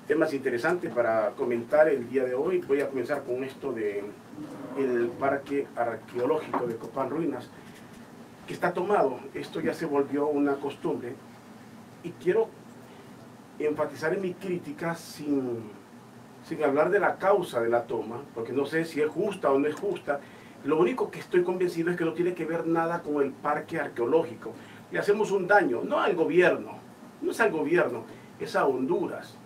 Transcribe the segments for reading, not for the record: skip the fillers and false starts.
temas interesantes para comentar el día de hoy. Voy a comenzar con esto de el Parque Arqueológico de Copán Ruinas, que está tomado. Esto ya se volvió una costumbre y quiero enfatizar en mi crítica sin hablar de la causa de la toma, porque no sé si es justa o no es justa. Lo único que estoy convencido es que no tiene que ver nada con el parque arqueológico. Le hacemos un daño, no al gobierno, no es al gobierno, es a Honduras.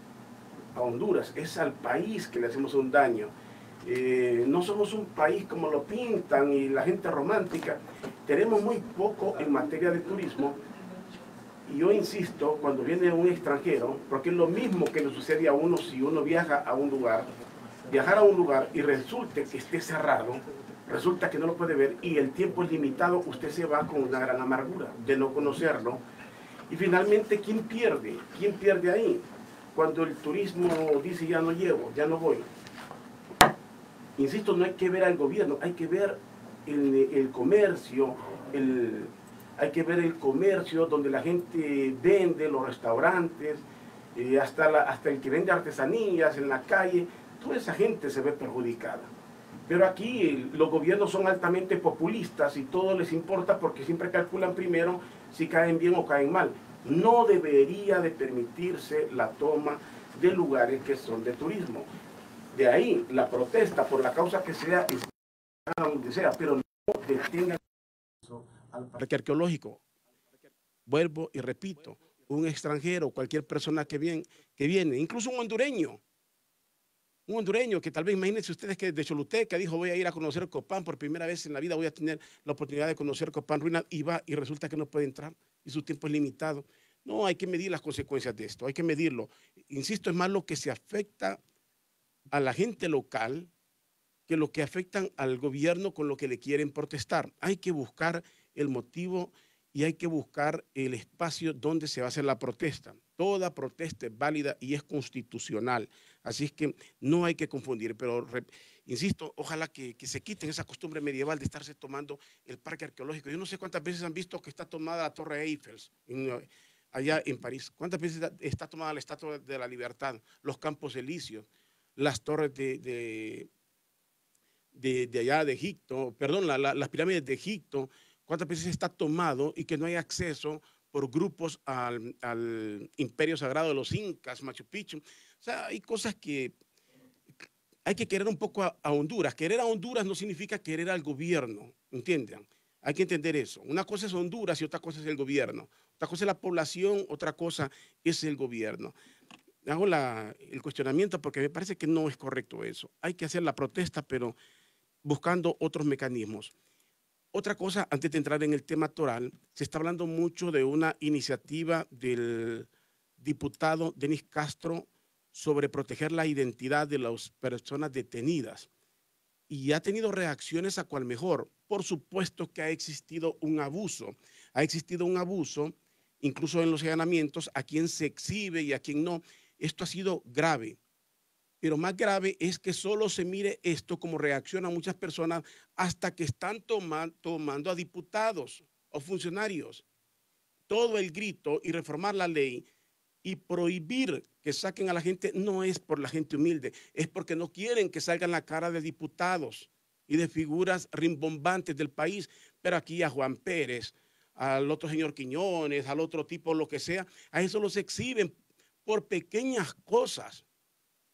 A Honduras, es al país que le hacemos un daño. No somos un país como lo pintan y la gente romántica. Tenemos muy poco en materia de turismo. Y yo insisto, cuando viene un extranjero, porque es lo mismo que le sucede a uno si uno viaja a un lugar, viajar a un lugar y resulte que esté cerrado, resulta que no lo puede ver y el tiempo es limitado, usted se va con una gran amargura de no conocerlo. Y finalmente, ¿quién pierde? ¿Quién pierde ahí? Cuando el turismo dice ya no llevo, ya no voy. Insisto, no hay que ver al gobierno, hay que ver el comercio, hay que ver el comercio donde la gente vende, los restaurantes, hasta el que vende artesanías en la calle, toda esa gente se ve perjudicada. Pero aquí los gobiernos son altamente populistas y todo les importa porque siempre calculan primero si caen bien o caen mal. No debería de permitirse la toma de lugares que son de turismo. De ahí la protesta por la causa que sea, donde sea, pero no detengan al parque arqueológico. Vuelvo y repito, un extranjero, cualquier persona que viene, incluso un hondureño que tal vez, imagínense ustedes que de Choluteca dijo voy a ir a conocer Copán, por primera vez en la vida voy a tener la oportunidad de conocer Copán Ruinas y va y resulta que no puede entrar y su tiempo es limitado. No, hay que medir las consecuencias de esto, hay que medirlo. Insisto, es más lo que se afecta a la gente local que lo que afectan al gobierno con lo que le quieren protestar. Hay que buscar el motivo y hay que buscar el espacio donde se va a hacer la protesta. Toda protesta es válida y es constitucional. Así es que no hay que confundir, pero insisto, ojalá que se quiten esa costumbre medieval de estarse tomando el parque arqueológico. Yo no sé cuántas veces han visto que está tomada la Torre Eiffel allá en París. ¿Cuántas veces está tomada la Estatua de la Libertad, los Campos Elíseos, las torres de allá de Egipto, perdón, las pirámides de Egipto, cuántas veces está tomado y que no hay acceso por grupos al imperio sagrado de los incas, Machu Picchu? O sea, hay cosas que hay que querer un poco a Honduras. Querer a Honduras no significa querer al gobierno, ¿entienden? Hay que entender eso. Una cosa es Honduras y otra cosa es el gobierno. Otra cosa es la población, otra cosa es el gobierno. Hago el cuestionamiento porque me parece que no es correcto eso. Hay que hacer la protesta, pero buscando otros mecanismos. Otra cosa, antes de entrar en el tema toral, se está hablando mucho de una iniciativa del diputado Denis Castro sobre proteger la identidad de las personas detenidas. Y ha tenido reacciones a cual mejor. Por supuesto que ha existido un abuso. Ha existido un abuso, incluso en los allanamientos, a quien se exhibe y a quien no. Esto ha sido grave. Pero más grave es que solo se mire esto como reacción a muchas personas hasta que están tomando a diputados o funcionarios. Todo el grito y reformar la ley y prohibir que saquen a la gente no es por la gente humilde, es porque no quieren que salgan la cara de diputados y de figuras rimbombantes del país. Pero aquí a Juan Pérez, al otro señor Quiñones, al otro tipo, lo que sea, a eso los exhiben por pequeñas cosas.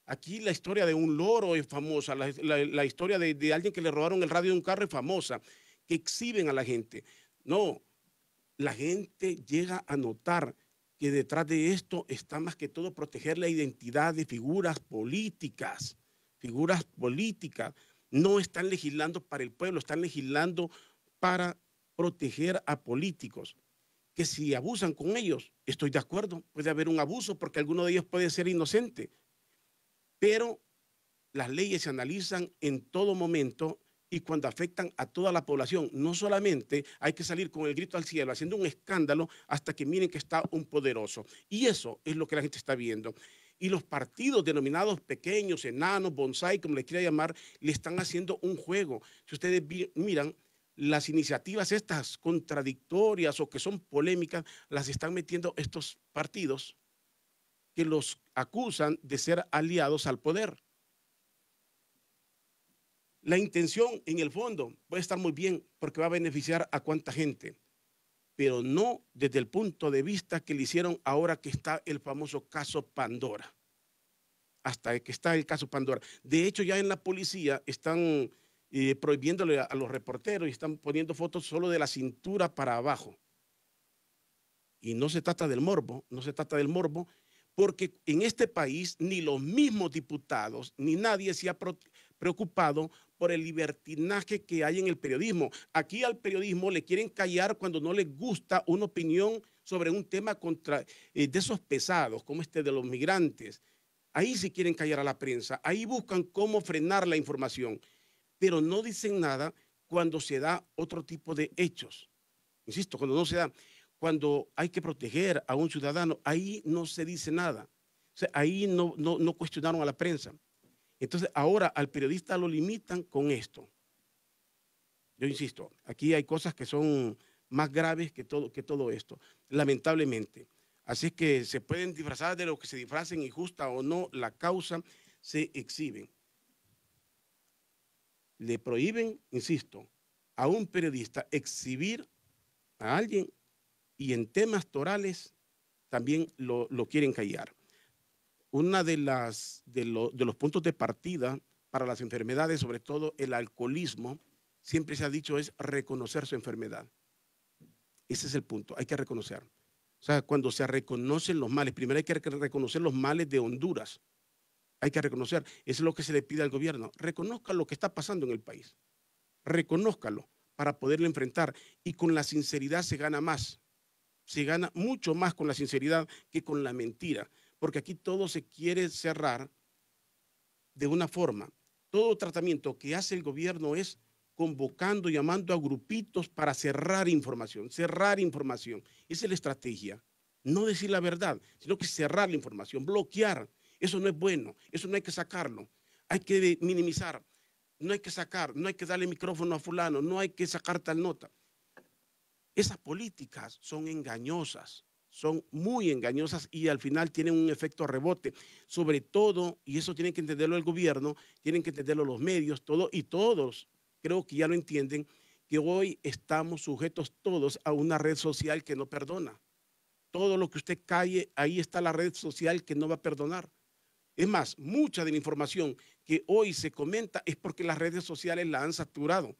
Aquí la historia de un loro es famosa, la historia de alguien que le robaron el radio de un carro es famosa, que exhiben a la gente. No, la gente llega a notar que detrás de esto está más que todo proteger la identidad de figuras políticas. Figuras políticas no están legislando para el pueblo, están legislando para proteger a políticos. Que si abusan con ellos, estoy de acuerdo, puede haber un abuso porque alguno de ellos puede ser inocente, pero las leyes se analizan en todo momento y cuando afectan a toda la población. No solamente hay que salir con el grito al cielo, haciendo un escándalo hasta que miren que está un poderoso. Y eso es lo que la gente está viendo. Y los partidos denominados pequeños, enanos, bonsai, como les quiera llamar, le están haciendo un juego. Si ustedes miran, las iniciativas estas contradictorias o que son polémicas, las están metiendo estos partidos que los acusan de ser aliados al poder. La intención, en el fondo, puede estar muy bien porque va a beneficiar a cuánta gente, pero no desde el punto de vista que le hicieron ahora que está el famoso caso Pandora. Hasta que está el caso Pandora. De hecho, ya en la policía están prohibiéndole a los reporteros y están poniendo fotos solo de la cintura para abajo. Y no se trata del morbo, no se trata del morbo, porque en este país ni los mismos diputados ni nadie se ha preocupado por el libertinaje que hay en el periodismo. Aquí al periodismo le quieren callar cuando no les gusta una opinión sobre un tema de esos pesados, como este de los migrantes. Ahí sí quieren callar a la prensa, ahí buscan cómo frenar la información, pero no dicen nada cuando se da otro tipo de hechos. Insisto, cuando no se da, cuando hay que proteger a un ciudadano, ahí no se dice nada. O sea, ahí no cuestionaron a la prensa. Entonces, ahora al periodista lo limitan con esto. Yo insisto, aquí hay cosas que son más graves que todo esto, lamentablemente. Así es que se pueden disfrazar de lo que se disfracen, injusta o no, la causa se exhiben. Le prohíben, insisto, a un periodista exhibir a alguien y en temas torales también lo quieren callar. Una de los puntos de partida para las enfermedades, sobre todo el alcoholismo, siempre se ha dicho es reconocer su enfermedad. Ese es el punto, hay que reconocer. O sea, cuando se reconocen los males, primero hay que reconocer los males de Honduras. Hay que reconocer, eso es lo que se le pide al gobierno. Reconozca lo que está pasando en el país. Reconózcalo para poderlo enfrentar. Y con la sinceridad se gana más. Se gana mucho más con la sinceridad que con la mentira. Porque aquí todo se quiere cerrar de una forma. Todo tratamiento que hace el gobierno es convocando, llamando a grupitos para cerrar información. Cerrar información. Esa es la estrategia. No decir la verdad, sino que cerrar la información, bloquear. Eso no es bueno, eso no hay que sacarlo. Hay que minimizar. No hay que sacar, no hay que darle micrófono a fulano, no hay que sacar tal nota. Esas políticas son engañosas, son muy engañosas y al final tienen un efecto rebote. Sobre todo, y eso tiene que entenderlo el gobierno, tienen que entenderlo los medios, todo, y todos creo que ya lo entienden, que hoy estamos sujetos todos a una red social que no perdona. Todo lo que usted calle, ahí está la red social que no va a perdonar. Es más, mucha de la información que hoy se comenta es porque las redes sociales la han saturado.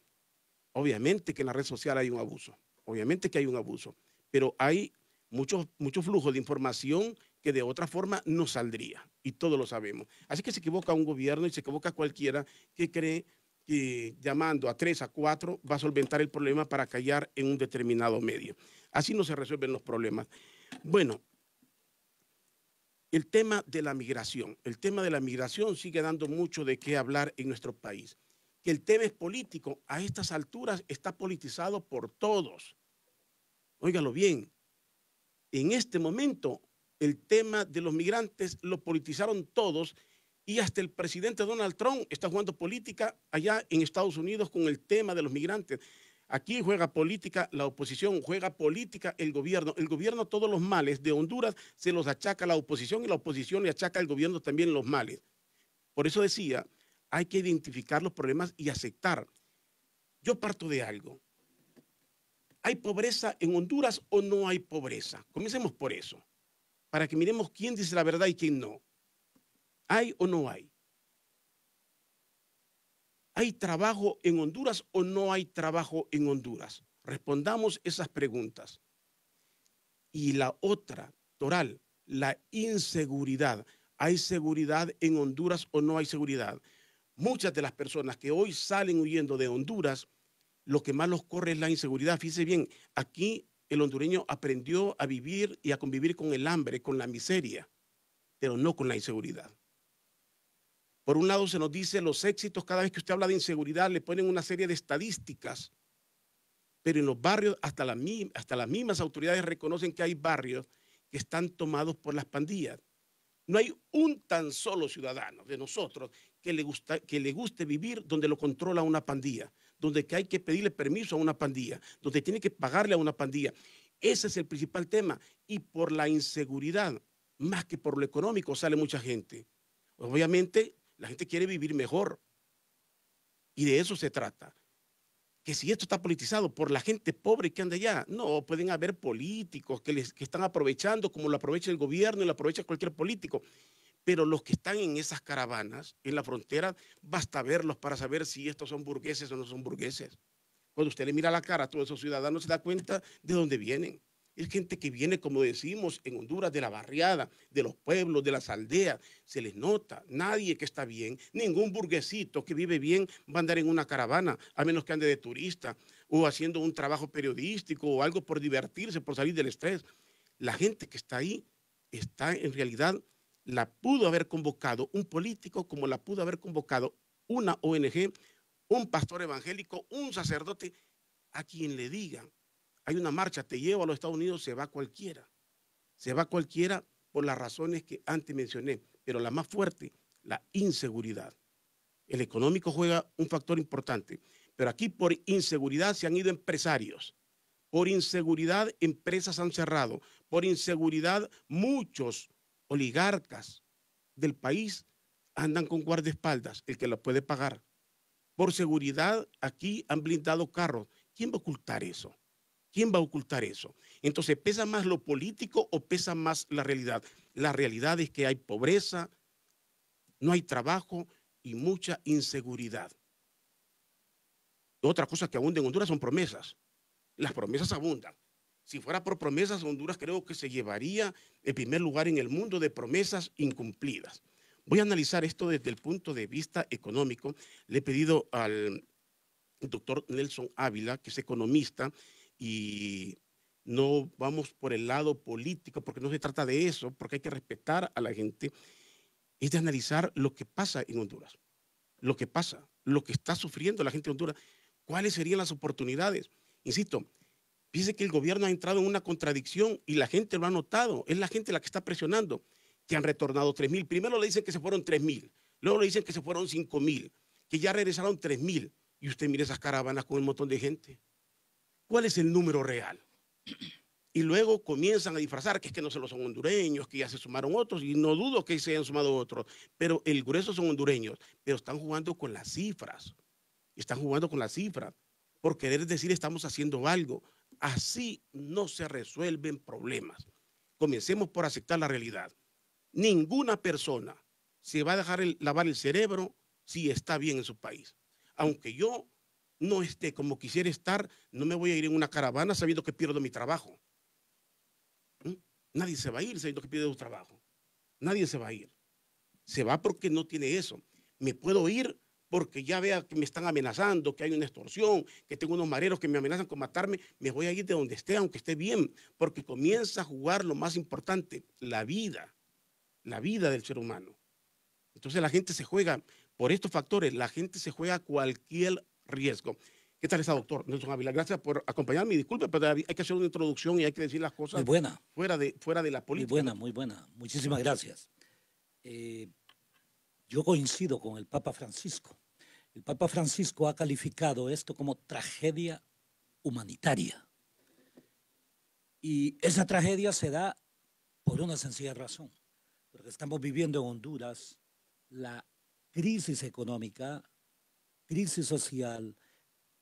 Obviamente que en la red social hay un abuso, obviamente que hay un abuso, pero hay mucho flujo de información que de otra forma no saldría y todos lo sabemos. Así que se equivoca un gobierno y se equivoca cualquiera que cree que llamando a 3, a 4 va a solventar el problema para callar en un determinado medio. Así no se resuelven los problemas. Bueno, el tema de la migración sigue dando mucho de qué hablar en nuestro país. Que el tema es político, a estas alturas está politizado por todos. Óigalo bien, en este momento el tema de los migrantes lo politizaron todos y hasta el presidente Donald Trump está jugando política allá en Estados Unidos con el tema de los migrantes. Aquí juega política la oposición, juega política el gobierno. El gobierno todos los males de Honduras se los achaca a la oposición y la oposición le achaca al gobierno también los males. Por eso decía, hay que identificar los problemas y aceptar. Yo parto de algo. ¿Hay pobreza en Honduras o no hay pobreza? Comencemos por eso, para que miremos quién dice la verdad y quién no. ¿Hay o no hay? ¿Hay trabajo en Honduras o no hay trabajo en Honduras? Respondamos esas preguntas. Y la otra, Toral, la inseguridad. ¿Hay seguridad en Honduras o no hay seguridad? Muchas de las personas que hoy salen huyendo de Honduras, lo que más los corre es la inseguridad. Fíjese bien, aquí el hondureño aprendió a vivir y a convivir con el hambre, con la miseria, pero no con la inseguridad. Por un lado se nos dice los éxitos, cada vez que usted habla de inseguridad le ponen una serie de estadísticas, pero en los barrios hasta las mismas autoridades reconocen que hay barrios que están tomados por las pandillas. No hay un tan solo ciudadano de nosotros que le guste vivir donde lo controla una pandilla, donde que hay que pedirle permiso a una pandilla, donde tiene que pagarle a una pandilla. Ese es el principal tema. Y por la inseguridad, más que por lo económico sale mucha gente. Obviamente, la gente quiere vivir mejor y de eso se trata. Que si esto está politizado por la gente pobre que anda allá, no, pueden haber políticos que están aprovechando como lo aprovecha el gobierno y lo aprovecha cualquier político, pero los que están en esas caravanas, en la frontera, basta verlos para saber si estos son burgueses o no son burgueses. Cuando usted le mira la cara a todos esos ciudadanos, se da cuenta de dónde vienen. Es gente que viene, como decimos, en Honduras, de la barriada, de los pueblos, de las aldeas. Se les nota. Nadie que está bien, ningún burguesito que vive bien va a andar en una caravana, a menos que ande de turista o haciendo un trabajo periodístico o algo por divertirse, por salir del estrés. La gente que está ahí está en realidad, la pudo haber convocado un político como la pudo haber convocado una ONG, un pastor evangélico, un sacerdote, a quien le digan, hay una marcha, te llevo a los Estados Unidos, se va cualquiera por las razones que antes mencioné, pero la más fuerte, la inseguridad. El económico juega un factor importante, pero aquí por inseguridad se han ido empresarios, por inseguridad empresas han cerrado, por inseguridad muchos oligarcas del país andan con guardaespaldas, el que lo puede pagar. Por seguridad, aquí han blindado carros. ¿Quién va a ocultar eso? ¿Quién va a ocultar eso? Entonces, ¿pesa más lo político o pesa más la realidad? La realidad es que hay pobreza, no hay trabajo y mucha inseguridad. Otra cosa que abunda en Honduras son promesas. Las promesas abundan. Si fuera por promesas, Honduras creo que se llevaría el primer lugar en el mundo de promesas incumplidas. Voy a analizar esto desde el punto de vista económico. Le he pedido al doctor Nelson Ávila, que es economista, y no vamos por el lado político, porque no se trata de eso, porque hay que respetar a la gente, es de analizar lo que pasa en Honduras, lo que pasa, lo que está sufriendo la gente de Honduras, cuáles serían las oportunidades. Insisto, fíjese que el gobierno ha entrado en una contradicción y la gente lo ha notado, es la gente la que está presionando, que han retornado 3,000. Primero le dicen que se fueron 3,000, luego le dicen que se fueron 5,000, que ya regresaron 3,000. Y usted mire esas caravanas con un montón de gente. ¿Cuál es el número real? Y luego comienzan a disfrazar que es que no solo son hondureños, que ya se sumaron otros, y no dudo que se hayan sumado otros, pero el grueso son hondureños, pero están jugando con las cifras, están jugando con las cifras, por querer decir estamos haciendo algo. Así no se resuelven problemas. Comencemos por aceptar la realidad. Ninguna persona se va a dejar lavar el cerebro si está bien en su país. Aunque yo no esté como quisiera estar, no me voy a ir en una caravana sabiendo que pierdo mi trabajo. Nadie se va a ir sabiendo que pierde su trabajo. Nadie se va a ir. Se va porque no tiene eso. Me puedo ir porque ya vea que me están amenazando, que hay una extorsión, que tengo unos mareros que me amenazan con matarme. Me voy a ir de donde esté, aunque esté bien, porque comienza a jugar lo más importante, la vida del ser humano. Entonces la gente se juega, por estos factores, la gente se juega cualquier riesgo. ¿Qué tal está, doctor Nelson Ávila? Gracias por acompañarme. Disculpe, pero hay que hacer una introducción y hay que decir las cosas muy buena, fuera de la política. muy buena. Muchísimas gracias. Yo coincido con el Papa Francisco. El Papa Francisco ha calificado esto como tragedia humanitaria. Y esa tragedia se da por una sencilla razón, porque estamos viviendo en Honduras la crisis económica, crisis social,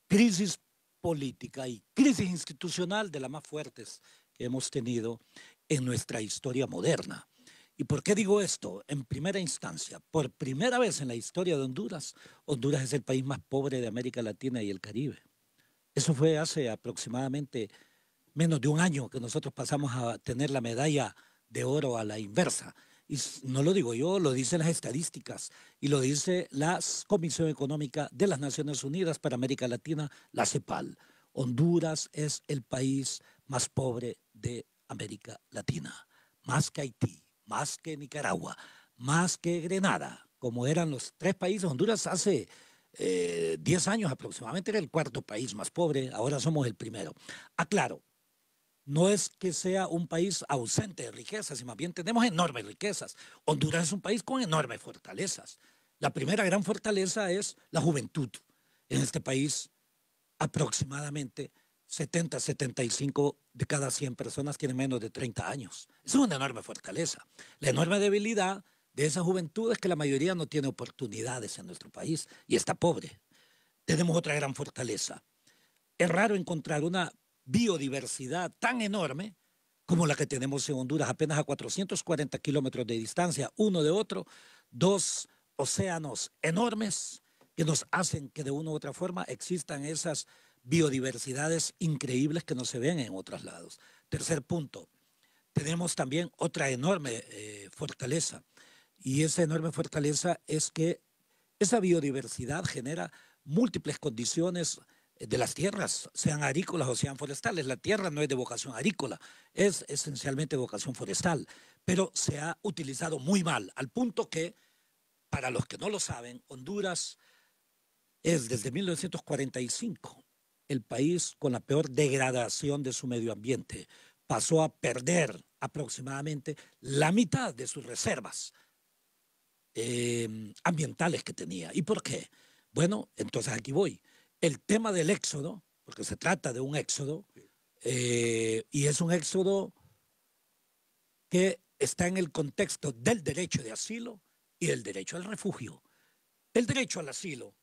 crisis política y crisis institucional de las más fuertes que hemos tenido en nuestra historia moderna. ¿Y por qué digo esto? En primera instancia, por primera vez en la historia de Honduras, Honduras es el país más pobre de América Latina y el Caribe. Eso fue hace aproximadamente menos de un año que nosotros pasamos a tener la medalla de oro a la inversa. Y no lo digo yo, lo dicen las estadísticas y lo dice la Comisión Económica de las Naciones Unidas para América Latina, la CEPAL. Honduras es el país más pobre de América Latina, más que Haití, más que Nicaragua, más que Grenada, como eran los tres países. Honduras hace 10 años aproximadamente era el cuarto país más pobre, ahora somos el primero. Aclaro, no es que sea un país ausente de riquezas, y más bien tenemos enormes riquezas. Honduras es un país con enormes fortalezas. La primera gran fortaleza es la juventud. En este país, aproximadamente 70, 75 de cada 100 personas tienen menos de 30 años. Eso es una enorme fortaleza. La enorme debilidad de esa juventud es que la mayoría no tiene oportunidades en nuestro país y está pobre. Tenemos otra gran fortaleza. Es raro encontrar una biodiversidad tan enorme como la que tenemos en Honduras, apenas a 440 kilómetros de distancia uno de otro, dos océanos enormes que nos hacen que de una u otra forma existan esas biodiversidades increíbles que no se ven en otros lados. Tercer punto, tenemos también otra enorme fortaleza, y esa enorme fortaleza es que esa biodiversidad genera múltiples condiciones de las tierras, sean agrícolas o sean forestales. La tierra no es de vocación agrícola, es esencialmente de vocación forestal, pero se ha utilizado muy mal, al punto que, para los que no lo saben, Honduras es desde 1945 el país con la peor degradación de su medio ambiente. Pasó a perder aproximadamente la mitad de sus reservas ambientales que tenía. ¿Y por qué? Bueno, entonces aquí voy. El tema del éxodo, porque se trata de un éxodo, y es un éxodo que está en el contexto del derecho de asilo y del derecho al refugio. El derecho al asilo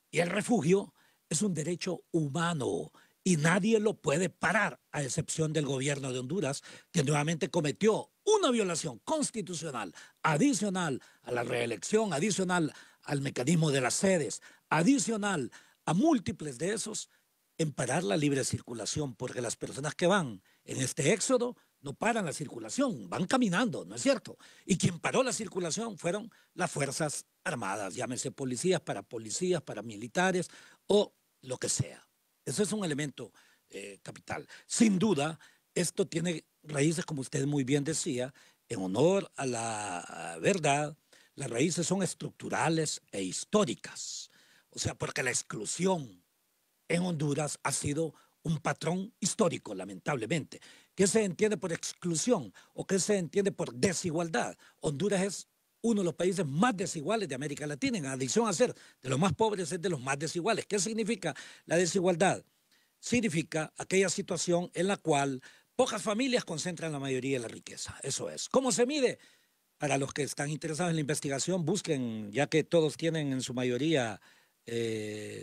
y el refugio es un derecho humano y nadie lo puede parar, a excepción del gobierno de Honduras, que nuevamente cometió una violación constitucional adicional a la reelección, adicional al mecanismo de las sedes, adicional a múltiples de esos, en parar la libre circulación, porque las personas que van en este éxodo no paran la circulación, van caminando, ¿no es cierto? Y quien paró la circulación fueron las Fuerzas Armadas, llámese policías, paramilitares o lo que sea. Eso es un elemento capital. Sin duda, esto tiene raíces, como usted muy bien decía, en honor a la verdad, las raíces son estructurales e históricas. O sea, porque la exclusión en Honduras ha sido un patrón histórico, lamentablemente. ¿Qué se entiende por exclusión o qué se entiende por desigualdad? Honduras es uno de los países más desiguales de América Latina. En adición a ser de los más pobres, es de los más desiguales. ¿Qué significa la desigualdad? Significa aquella situación en la cual pocas familias concentran la mayoría de la riqueza. Eso es. ¿Cómo se mide? Para los que están interesados en la investigación, busquen, ya que todos tienen en su mayoría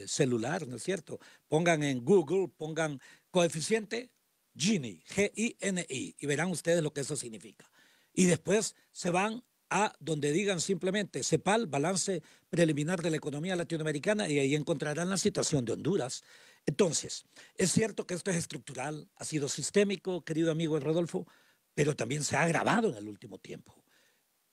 celular, ¿no es cierto? Pongan en Google, pongan coeficiente Gini, Gini, y verán ustedes lo que eso significa. Y después se van a donde digan simplemente CEPAL, balance preliminar de la economía latinoamericana, y ahí encontrarán la situación de Honduras. Entonces, es cierto que esto es estructural, ha sido sistémico, querido amigo Rodolfo, pero también se ha agravado en el último tiempo.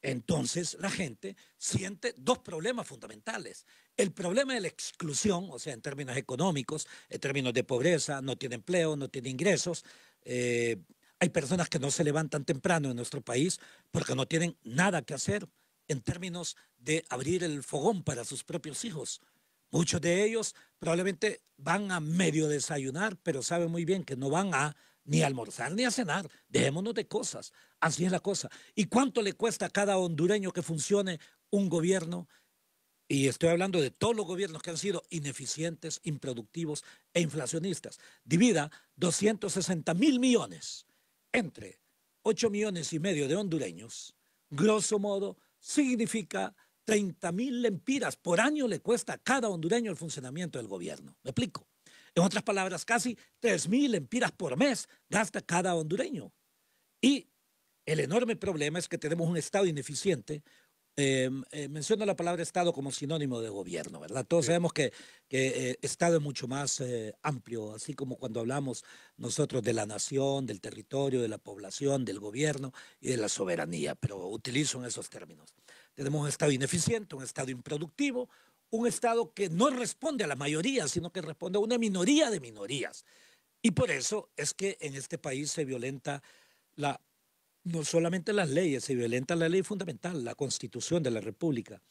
Entonces la gente siente dos problemas fundamentales. El problema de la exclusión, o sea, en términos económicos, en términos de pobreza, no tiene empleo, no tiene ingresos. Hay personas que no se levantan temprano en nuestro país porque no tienen nada que hacer en términos de abrir el fogón para sus propios hijos. Muchos de ellos probablemente van a medio desayunar, pero saben muy bien que no van a ni a almorzar ni a cenar. Dejémonos de cosas. Así es la cosa. ¿Y cuánto le cuesta a cada hondureño que funcione un gobierno? Y estoy hablando de todos los gobiernos que han sido ineficientes, improductivos e inflacionistas. Divida 260.000 millones entre 8,5 millones de hondureños. Grosso modo, significa 30.000 lempiras por año le cuesta a cada hondureño el funcionamiento del gobierno. ¿Me explico? En otras palabras, casi 3.000 lempiras por mes gasta cada hondureño. Y el enorme problema es que tenemos un Estado ineficiente. Menciono la palabra Estado como sinónimo de gobierno, ¿verdad? Todos sabemos que Estado es mucho más amplio, así como cuando hablamos nosotros de la nación, del territorio, de la población, del gobierno y de la soberanía, pero utilizo en esos términos. Tenemos un Estado ineficiente, un Estado improductivo, un Estado que no responde a la mayoría, sino que responde a una minoría de minorías. Y por eso es que en este país se violenta no solamente las leyes, se violenta la ley fundamental, la Constitución de la República.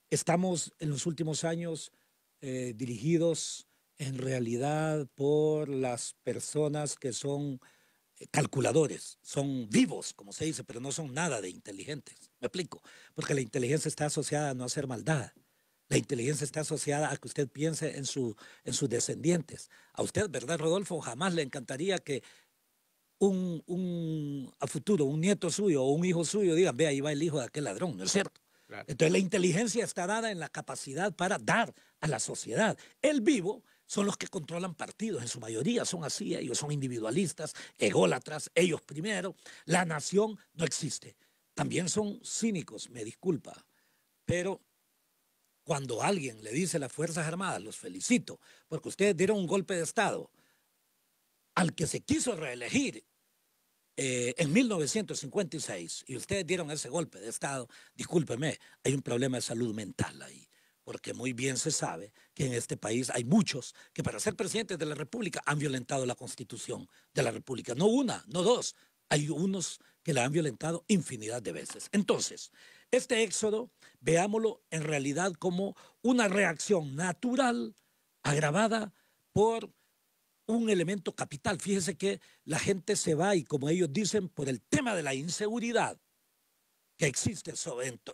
Estamos en los últimos años dirigidos en realidad por las personas que son calculadores, son vivos, como se dice, pero no son nada de inteligentes. Me explico, porque la inteligencia está asociada a no hacer maldad. La inteligencia está asociada a que usted piense en sus descendientes. A usted, ¿verdad, Rodolfo? Jamás le encantaría que a futuro, un nieto suyo o un hijo suyo digan, ve, ahí va el hijo de aquel ladrón, ¿no es cierto? Claro. Entonces la inteligencia está dada en la capacidad para dar a la sociedad. El vivo son los que controlan partidos, en su mayoría son así, ellos son individualistas, ególatras, ellos primero. La nación no existe. También son cínicos, me disculpa, pero cuando alguien le dice a las Fuerzas Armadas, los felicito, porque ustedes dieron un golpe de Estado al que se quiso reelegir en 1956 y ustedes dieron ese golpe de Estado, discúlpeme, hay un problema de salud mental ahí, porque muy bien se sabe que en este país hay muchos que para ser presidentes de la República han violentado la Constitución de la República, no una, no dos, hay unos que la han violentado infinidad de veces. Entonces, este éxodo, veámoslo en realidad como una reacción natural agravada por un elemento capital. Fíjese que la gente se va y como ellos dicen, por el tema de la inseguridad que existe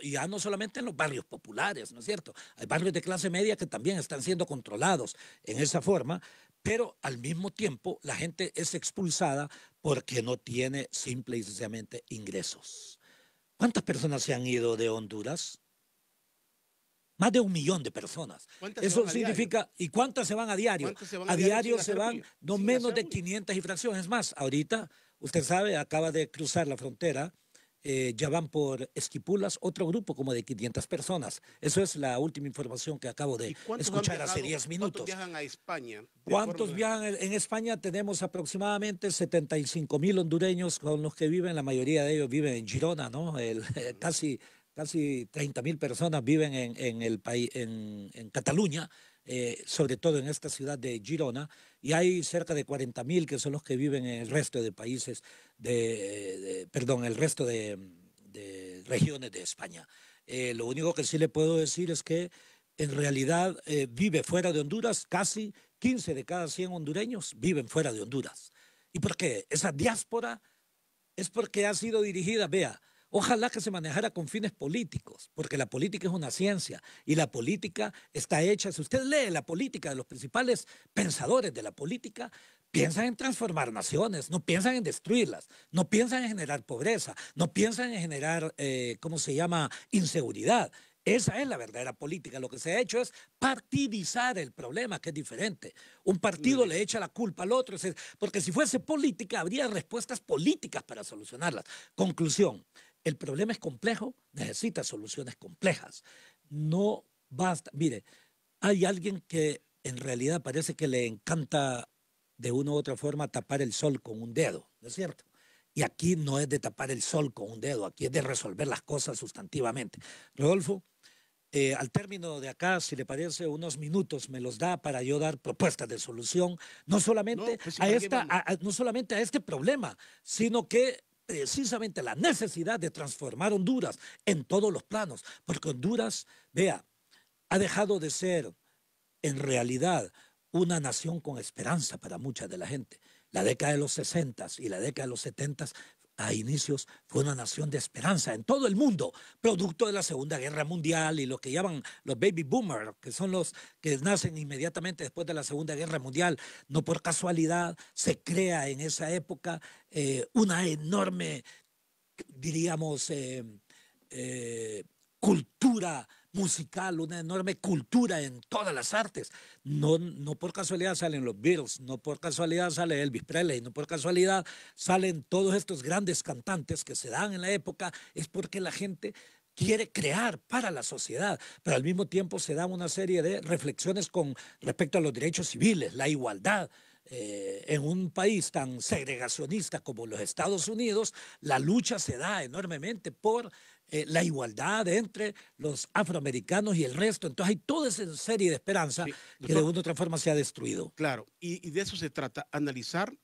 y ya no solamente en los barrios populares, ¿no es cierto? Hay barrios de clase media que también están siendo controlados en esa forma, pero al mismo tiempo la gente es expulsada porque no tiene simple y sencillamente ingresos. ¿Cuántas personas se han ido de Honduras? Más de 1 millón de personas. Eso significa, ¿y cuántas se van a diario? A diario se van no menos de 500 y fracciones. Es más, ahorita, usted sabe, acaba de cruzar la frontera, ya van por Esquipulas otro grupo como de 500 personas. Eso es la última información que acabo de escuchar hace 10 minutos. ¿Cuántos viajan a España? ¿Cuántos viajan? En España tenemos aproximadamente 75,000 hondureños con los que viven, la mayoría de ellos viven en Girona, ¿no? Casi 30,000 personas viven en el país, en Cataluña, sobre todo en esta ciudad de Girona, y hay cerca de 40,000 que son los que viven en el resto de países, el resto de regiones de España. Lo único que sí le puedo decir es que en realidad vive fuera de Honduras, casi 15 de cada 100 hondureños viven fuera de Honduras. ¿Y por qué? Esa diáspora es porque ha sido dirigida, vea, ojalá que se manejara con fines políticos, porque la política es una ciencia y la política está hecha, si usted lee la política de los principales pensadores de la política, piensan en transformar naciones, no piensan en destruirlas, no piensan en generar pobreza, no piensan en generar, inseguridad. Esa es la verdadera política. Lo que se ha hecho es partidizar el problema, que es diferente. Un partido le echa la culpa al otro, porque si fuese política, habría respuestas políticas para solucionarlas. Conclusión, el problema es complejo, necesita soluciones complejas. No basta. Mire, hay alguien que en realidad parece que le encanta de una u otra forma tapar el sol con un dedo, ¿no es cierto? Y aquí no es de tapar el sol con un dedo, aquí es de resolver las cosas sustantivamente. Rodolfo, al término de acá, si le parece, unos minutos me los da para yo dar propuestas de solución, no solamente, no solamente a este problema, sino que precisamente la necesidad de transformar Honduras en todos los planos, porque Honduras, vea, ha dejado de ser en realidad una nación con esperanza para mucha de la gente. La década de los 60 y la década de los 70 a inicios fue una nación de esperanza en todo el mundo, producto de la Segunda Guerra Mundial y lo que llaman los baby boomers, que son los que nacen inmediatamente después de la Segunda Guerra Mundial. No por casualidad se crea en esa época una enorme, diríamos, cultura musical, una enorme cultura en todas las artes. No por casualidad salen los Beatles, no por casualidad sale Elvis Presley, no por casualidad salen todos estos grandes cantantes que se dan en la época, es porque la gente quiere crear para la sociedad, pero al mismo tiempo se dan una serie de reflexiones con respecto a los derechos civiles, la igualdad. En un país tan segregacionista como los Estados Unidos, la lucha se da enormemente por la igualdad entre los afroamericanos y el resto. Entonces hay toda esa serie de esperanza que de una u otra forma se ha destruido. Claro, y de eso se trata, analizar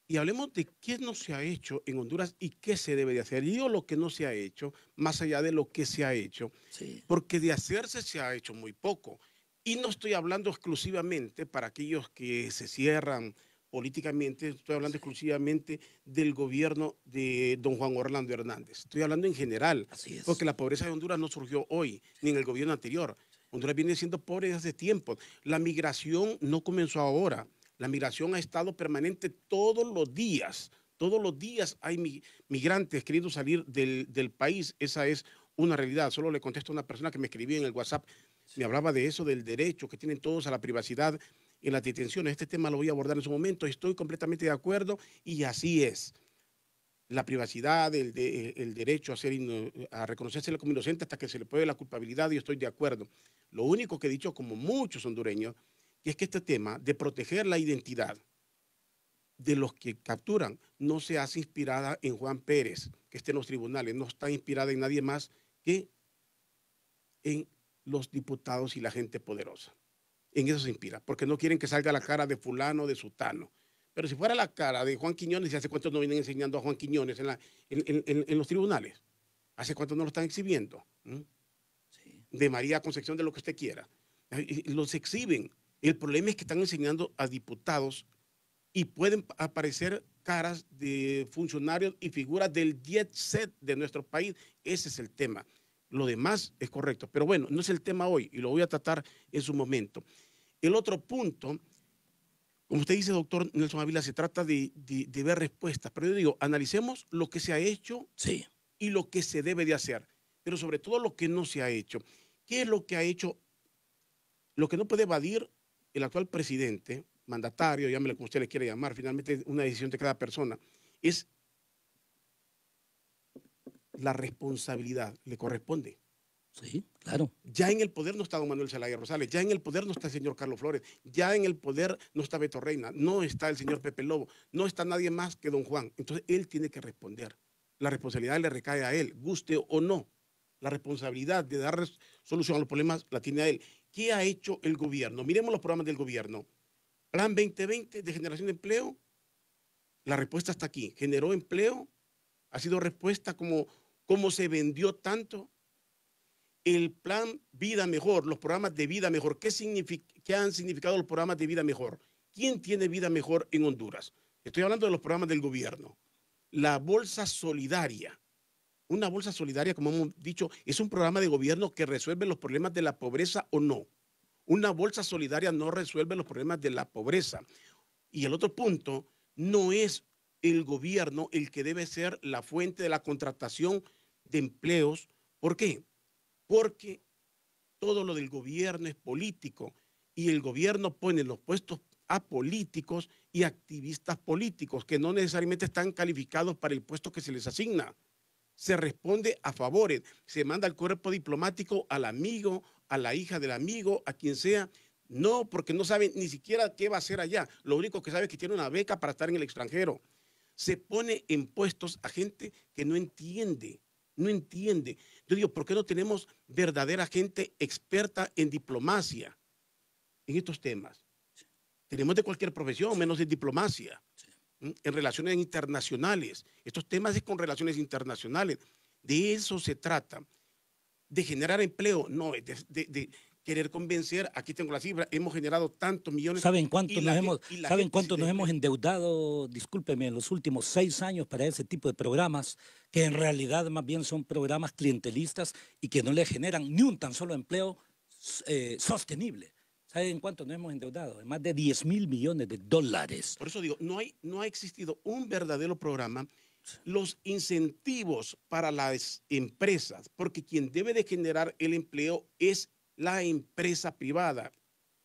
y hablemos de qué no se ha hecho en Honduras y qué se debe de hacer. Y digo lo que no se ha hecho, más allá de lo que se ha hecho, porque de hacerse se ha hecho muy poco. Y no estoy hablando exclusivamente para aquellos que se cierran políticamente, estoy hablando exclusivamente del gobierno de don Juan Orlando Hernández. Estoy hablando en general, porque la pobreza de Honduras no surgió hoy, ni en el gobierno anterior. Honduras viene siendo pobre desde hace tiempo. La migración no comenzó ahora. La migración ha estado permanente todos los días. Todos los días hay migrantes queriendo salir del país. Esa es una realidad. Solo le contesto a una persona que me escribía en el WhatsApp. Me hablaba de eso, del derecho que tienen todos a la privacidad en las detenciones. Este tema lo voy a abordar en su momento. Estoy completamente de acuerdo y así es. La privacidad, el derecho a reconocerse como inocente hasta que se le pruebe la culpabilidad, yo estoy de acuerdo. Lo único que he dicho, como muchos hondureños, es que este tema de proteger la identidad de los que capturan no se hace inspirada en Juan Pérez, que esté en los tribunales, no está inspirada en nadie más que en los diputados y la gente poderosa. En eso se inspira, porque no quieren que salga la cara de fulano, de sutano. Pero si fuera la cara de Juan Quiñones, ¿y hace cuánto no vienen enseñando a Juan Quiñones en los tribunales? ¿Hace cuánto no lo están exhibiendo? Sí. De María Concepción, de lo que usted quiera. Los exhiben. El problema es que están enseñando a diputados y pueden aparecer caras de funcionarios y figuras del jet set de nuestro país. Ese es el tema. Lo demás es correcto. Pero bueno, no es el tema hoy y lo voy a tratar en su momento. El otro punto, como usted dice, doctor Nelson Ávila, se trata de ver respuestas. Pero yo digo, analicemos lo que se ha hecho sí, y lo que se debe de hacer. Pero sobre todo lo que no se ha hecho. ¿Qué es lo que ha hecho? Lo que no puede evadir el actual presidente, mandatario, llámele como usted le quiere llamar, finalmente una decisión de cada persona, es la responsabilidad, le corresponde. Sí, claro. Ya en el poder no está don Manuel Zelaya Rosales, ya en el poder no está el señor Carlos Flores, ya en el poder no está Beto Reina, no está el señor Pepe Lobo, no está nadie más que don Juan. Entonces él tiene que responder. La responsabilidad le recae a él, guste o no. La responsabilidad de dar solución a los problemas la tiene a él. ¿Qué ha hecho el gobierno? Miremos los programas del gobierno. Plan 2020 de generación de empleo. La respuesta está aquí. ¿Generó empleo? ¿Ha sido respuesta como se vendió tanto? El plan Vida Mejor, los programas de Vida Mejor. ¿Qué han significado los programas de Vida Mejor? ¿Quién tiene Vida Mejor en Honduras? Estoy hablando de los programas del gobierno. La Bolsa Solidaria. Una bolsa solidaria, como hemos dicho, es un programa de gobierno que resuelve los problemas de la pobreza o no. Una bolsa solidaria no resuelve los problemas de la pobreza. Y el otro punto, no es el gobierno el que debe ser la fuente de la contratación de empleos. ¿Por qué? Porque todo lo del gobierno es político y el gobierno pone los puestos a políticos y activistas políticos que no necesariamente están calificados para el puesto que se les asigna. Se responde a favores, se manda al cuerpo diplomático al amigo, a la hija del amigo, a quien sea. No, porque no saben ni siquiera qué va a hacer allá. Lo único que sabe es que tiene una beca para estar en el extranjero. Se pone en puestos a gente que no entiende, no entiende. Yo digo, ¿por qué no tenemos verdadera gente experta en diplomacia en estos temas? Tenemos de cualquier profesión, menos de diplomacia. En relaciones internacionales. Estos temas es con relaciones internacionales. De eso se trata. De generar empleo, no, de querer convencer. Aquí tengo la cifra, hemos generado tantos millones. ¿Saben cuánto nos hemos endeudado, discúlpeme, en los últimos 6 años para ese tipo de programas, que en realidad más bien son programas clientelistas y que no le generan ni un tan solo empleo sostenible? ¿Saben cuánto nos hemos endeudado? En más de 10,000 millones de dólares. Por eso digo, no ha existido un verdadero programa. Los incentivos para las empresas, porque quien debe de generar el empleo es la empresa privada,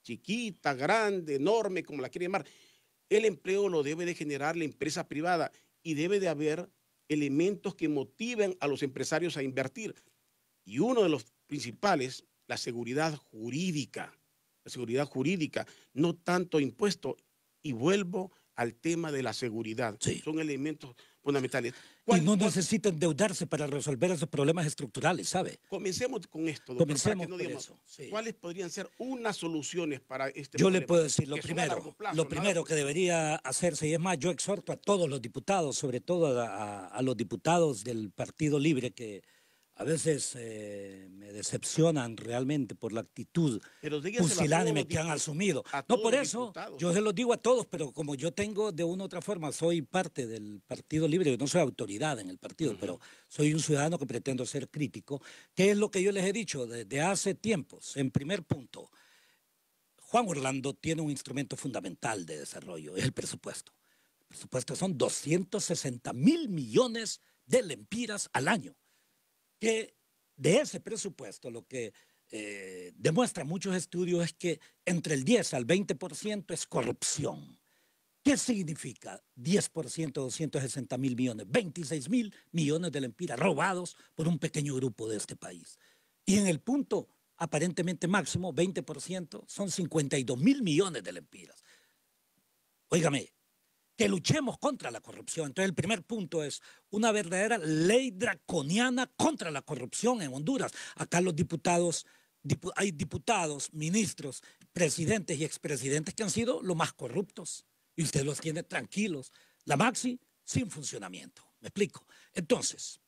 chiquita, grande, enorme, como la quiere llamar. El empleo lo debe de generar la empresa privada y debe de haber elementos que motiven a los empresarios a invertir. Y uno de los principales, la seguridad jurídica. La seguridad jurídica, no tanto impuesto. Y vuelvo al tema de la seguridad. Sí. Son elementos fundamentales. Y no necesita endeudarse para resolver esos problemas estructurales, ¿sabe? Comencemos con esto, doctor. Comencemos con eso. Sí. ¿Cuáles podrían ser unas soluciones para este Yo problema? le puedo decir lo primero que debería hacerse, y es más, yo exhorto a todos los diputados, sobre todo a los diputados del Partido Libre, que A veces me decepcionan realmente por la actitud Pero dígaselo a todos pusilánime los que han dipu- asumido. a No todos por los eso, diputados. yo se los digo a todos, pero como yo tengo de una u otra forma, soy parte del Partido Libre, yo no soy autoridad en el partido, pero soy un ciudadano que pretendo ser crítico, que es lo que yo les he dicho desde hace tiempos. En primer punto, Juan Orlando tiene un instrumento fundamental de desarrollo, es el presupuesto. El presupuesto son 260.000 millones de lempiras al año, que de ese presupuesto lo que demuestran muchos estudios es que entre el 10 al 20% es corrupción. ¿Qué significa 10% de 260.000 millones? 26.000 millones de lempiras robados por un pequeño grupo de este país. Y en el punto aparentemente máximo, 20%, son 52.000 millones de lempiras. Óigame, que luchemos contra la corrupción. Entonces, el primer punto es una verdadera ley draconiana contra la corrupción en Honduras. Acá los diputados, hay diputados, ministros, presidentes y expresidentes que han sido los más corruptos. Y usted los tiene tranquilos. La Maxi sin funcionamiento. ¿Me explico? Entonces,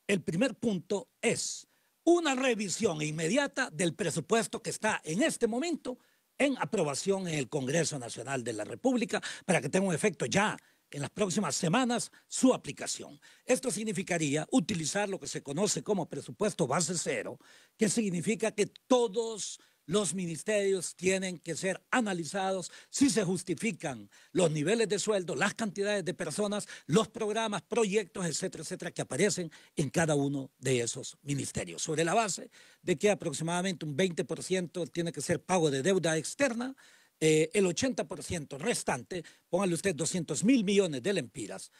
el primer punto es una revisión inmediata del presupuesto que está en este momento en aprobación en el Congreso Nacional de la República para que tenga un efecto ya en las próximas semanas su aplicación. Esto significaría utilizar lo que se conoce como presupuesto base cero, que significa que todos los ministerios tienen que ser analizados si se justifican los niveles de sueldo, las cantidades de personas, los programas, proyectos, etcétera, etcétera, que aparecen en cada uno de esos ministerios. Sobre la base de que aproximadamente un 20% tiene que ser pago de deuda externa, el 80% restante, póngale usted 200.000 millones de lempiras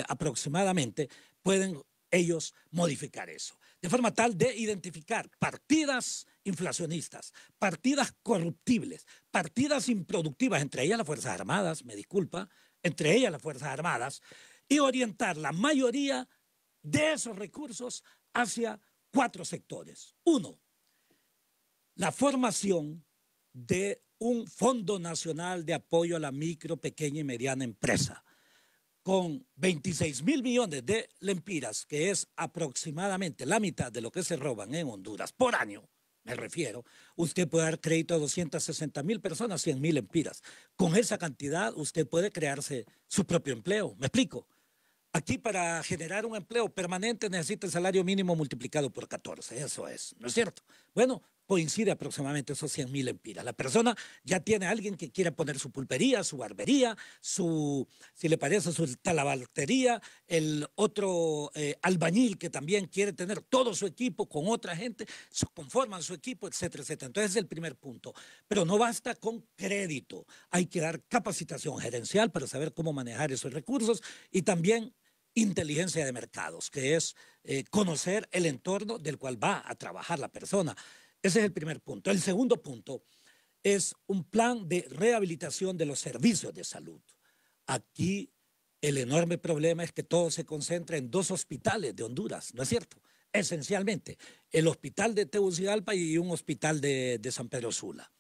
aproximadamente, pueden ellos modificar eso. De forma tal de identificar partidas inflacionistas, partidas corruptibles, partidas improductivas, entre ellas las Fuerzas Armadas, me disculpa, entre ellas las Fuerzas Armadas, y orientar la mayoría de esos recursos hacia 4 sectores. 1, la formación de un Fondo Nacional de Apoyo a la Micro, Pequeña y Mediana Empresa, con 26.000 millones de lempiras, que es aproximadamente la mitad de lo que se roban en Honduras por año, me refiero, usted puede dar crédito a 260.000 personas, 100.000 lempiras. Con esa cantidad usted puede crearse su propio empleo, ¿me explico? Aquí para generar un empleo permanente necesita el salario mínimo multiplicado por 14, eso es, ¿no es cierto? Bueno, coincide aproximadamente esos 100.000 lempiras. La persona ya tiene a alguien que quiere poner su pulpería, su barbería, si le parece, su talabartería, el otro albañil que también quiere tener todo su equipo con otra gente, conforman su equipo, etcétera, etcétera. Entonces es el primer punto. Pero no basta con crédito, hay que dar capacitación gerencial para saber cómo manejar esos recursos y también inteligencia de mercados, que es conocer el entorno del cual va a trabajar la persona. Ese es el primer punto. El segundo punto es un plan de rehabilitación de los servicios de salud. Aquí el enorme problema es que todo se concentra en 2 hospitales de Honduras, ¿no es cierto? Esencialmente, el hospital de Tegucigalpa y un hospital de San Pedro Sula.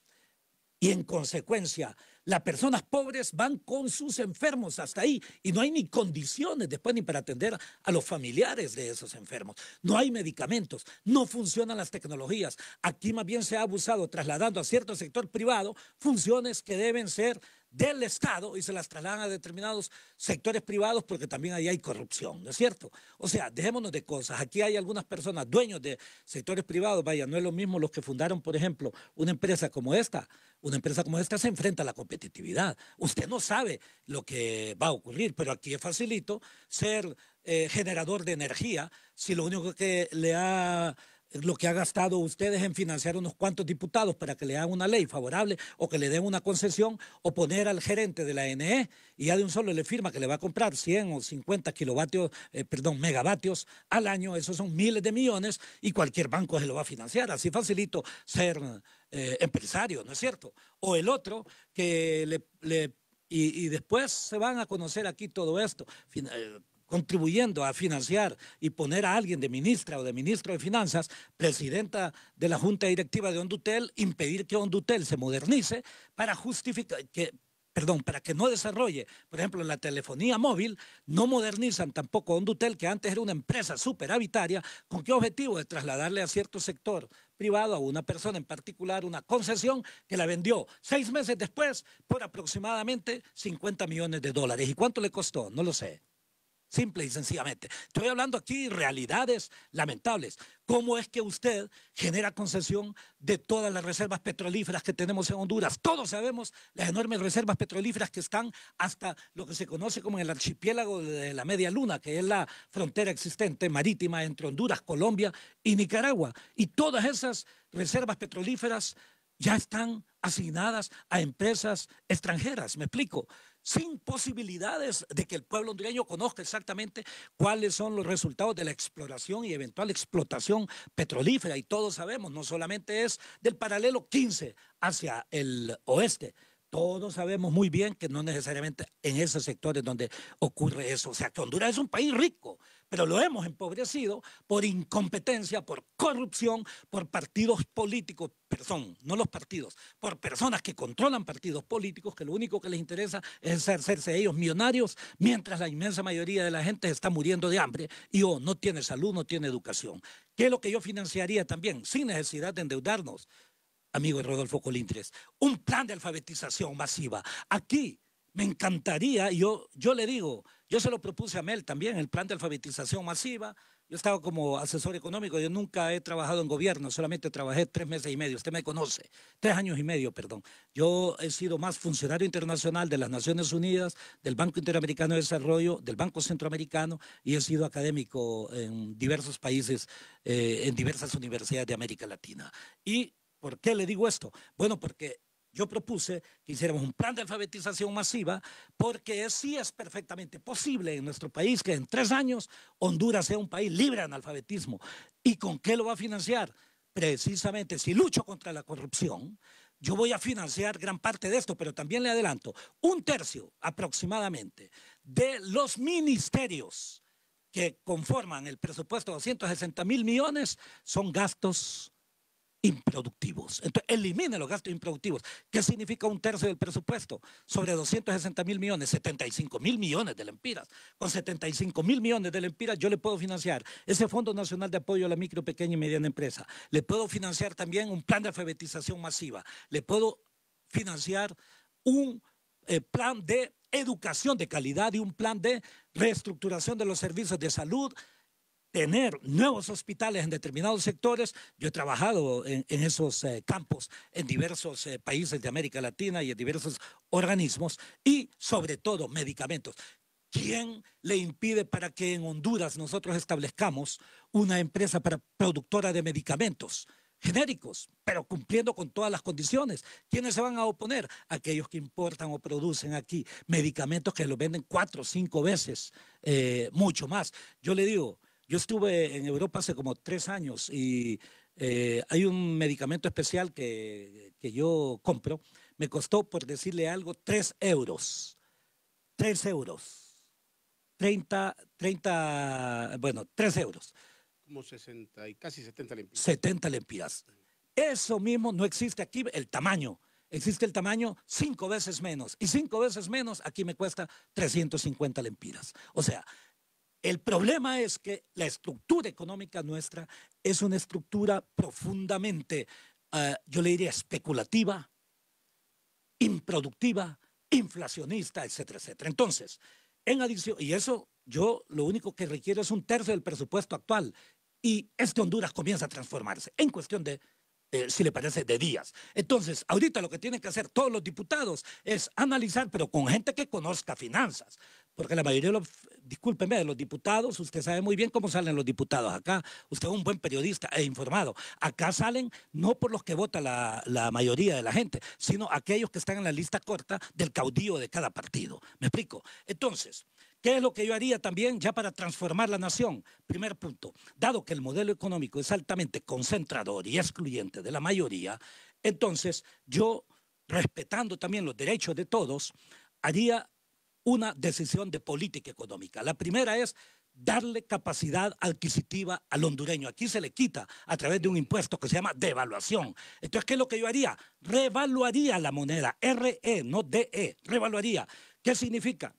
Y en consecuencia, las personas pobres van con sus enfermos hasta ahí y no hay ni condiciones después ni para atender a los familiares de esos enfermos. No hay medicamentos, no funcionan las tecnologías. Aquí más bien se ha abusado trasladando a cierto sector privado funciones que deben ser del Estado y se las trasladan a determinados sectores privados porque también ahí hay corrupción, ¿no es cierto? O sea, dejémonos de cosas. Aquí hay algunas personas dueños de sectores privados, vaya, no es lo mismo los que fundaron, por ejemplo, una empresa como esta. Una empresa como esta se enfrenta a la competitividad. Usted no sabe lo que va a ocurrir, pero aquí es facilito ser generador de energía si lo único que le ha lo que ha gastado ustedes en financiar unos cuantos diputados para que le hagan una ley favorable o que le den una concesión o poner al gerente de la ANE y ya de un solo le firma que le va a comprar 100 o 50 megavatios al año, esos son miles de millones y cualquier banco se lo va a financiar. Así facilito ser empresario, ¿no es cierto? O el otro que y después se van a conocer aquí todo esto, contribuyendo a financiar y poner a alguien de ministra o de ministro de Finanzas, presidenta de la Junta Directiva de Hondutel, impedir que Hondutel se modernice para justificar que perdón, para que no desarrolle, por ejemplo, la telefonía móvil, no modernizan tampoco Hondutel, que antes era una empresa superavitaria. ¿Con qué objetivo? De trasladarle a cierto sector privado, a una persona en particular, una concesión que la vendió 6 meses después por aproximadamente $50 millones. ¿Y cuánto le costó? No lo sé. Simple y sencillamente. Estoy hablando aquí de realidades lamentables. ¿Cómo es que usted genera concesión de todas las reservas petrolíferas que tenemos en Honduras? Todos sabemos las enormes reservas petrolíferas que están hasta lo que se conoce como el archipiélago de la Media Luna, que es la frontera existente marítima entre Honduras, Colombia y Nicaragua. Y todas esas reservas petrolíferas ya están asignadas a empresas extranjeras, me explico, sin posibilidades de que el pueblo hondureño conozca exactamente cuáles son los resultados de la exploración y eventual explotación petrolífera. Y todos sabemos, no solamente es del paralelo 15 hacia el oeste, todos sabemos muy bien que no necesariamente en esos sectores donde ocurre eso. O sea, que Honduras es un país rico, pero lo hemos empobrecido por incompetencia, por corrupción, por partidos políticos, perdón, no los partidos, por personas que controlan partidos políticos que lo único que les interesa es hacerse ellos millonarios, mientras la inmensa mayoría de la gente está muriendo de hambre y no tiene salud, no tiene educación. ¿Qué es lo que yo financiaría también, sin necesidad de endeudarnos? Amigo Rodolfo Colindres, un plan de alfabetización masiva. Aquí me encantaría, yo le digo, yo se lo propuse a Mel también, el plan de alfabetización masiva. Yo estaba como asesor económico, yo nunca he trabajado en gobierno, solamente trabajé 3 meses y medio, usted me conoce, 3 años y medio, perdón. Yo he sido más funcionario internacional de las Naciones Unidas, del Banco Interamericano de Desarrollo, del Banco Centroamericano, y he sido académico en diversos países, en diversas universidades de América Latina. Y ¿por qué le digo esto? Bueno, porque yo propuse que hiciéramos un plan de alfabetización masiva, porque sí es perfectamente posible en nuestro país que en 3 años Honduras sea un país libre de analfabetismo. ¿Y con qué lo va a financiar? Precisamente, si lucho contra la corrupción, yo voy a financiar gran parte de esto, pero también le adelanto, 1/3 aproximadamente de los ministerios que conforman el presupuesto de 260 mil millones son gastos improductivos. Entonces, elimine los gastos improductivos. ¿Qué significa 1/3 del presupuesto? Sobre 260 mil millones, 75 mil millones de lempiras. Con 75 mil millones de lempiras yo le puedo financiar ese Fondo Nacional de Apoyo a la Micro, Pequeña y Mediana Empresa. Le puedo financiar también un plan de alfabetización masiva. Le puedo financiar un plan de educación de calidad y un plan de reestructuración de los servicios de salud, tener nuevos hospitales en determinados sectores. Yo he trabajado en esos campos en diversos países de América Latina y en diversos organismos, y sobre todo medicamentos. ¿Quién le impide para que en Honduras nosotros establezcamos una empresa productora de medicamentos genéricos, pero cumpliendo con todas las condiciones? ¿Quiénes se van a oponer? Aquellos que importan o producen aquí medicamentos que los venden 4 o 5 veces, mucho más. Yo le digo, yo estuve en Europa hace como 3 años y hay un medicamento especial que yo compro. Me costó, por decirle algo, 3 euros. 3 euros. 3 euros. Como 60 y casi 70 lempiras. 70 lempiras. Eso mismo no existe aquí, el tamaño. Existe el tamaño 5 veces menos. Y 5 veces menos aquí me cuesta 350 lempiras. O sea, el problema es que la estructura económica nuestra es una estructura profundamente, yo le diría, especulativa, improductiva, inflacionista, etcétera, etcétera. Entonces, en adición, y eso yo lo único que requiero es 1/3 del presupuesto actual, y Honduras comienza a transformarse en cuestión de, si le parece, de días. Entonces, ahorita lo que tienen que hacer todos los diputados es analizar, pero con gente que conozca finanzas, porque la mayoría discúlpeme, de los diputados, usted sabe muy bien cómo salen los diputados acá. Usted es un buen periodista e informado. Acá salen no por los que vota la mayoría de la gente, sino aquellos que están en la lista corta del caudillo de cada partido. ¿Me explico? Entonces, ¿qué es lo que yo haría también ya para transformar la nación? Primer punto, dado que el modelo económico es altamente concentrador y excluyente de la mayoría, entonces yo, respetando también los derechos de todos, haría una decisión de política económica. La primera es darle capacidad adquisitiva al hondureño. Aquí se le quita a través de un impuesto que se llama devaluación. Entonces, ¿qué es lo que yo haría? Revaluaría la moneda, RE, no DE, revaluaría. ¿Qué significa?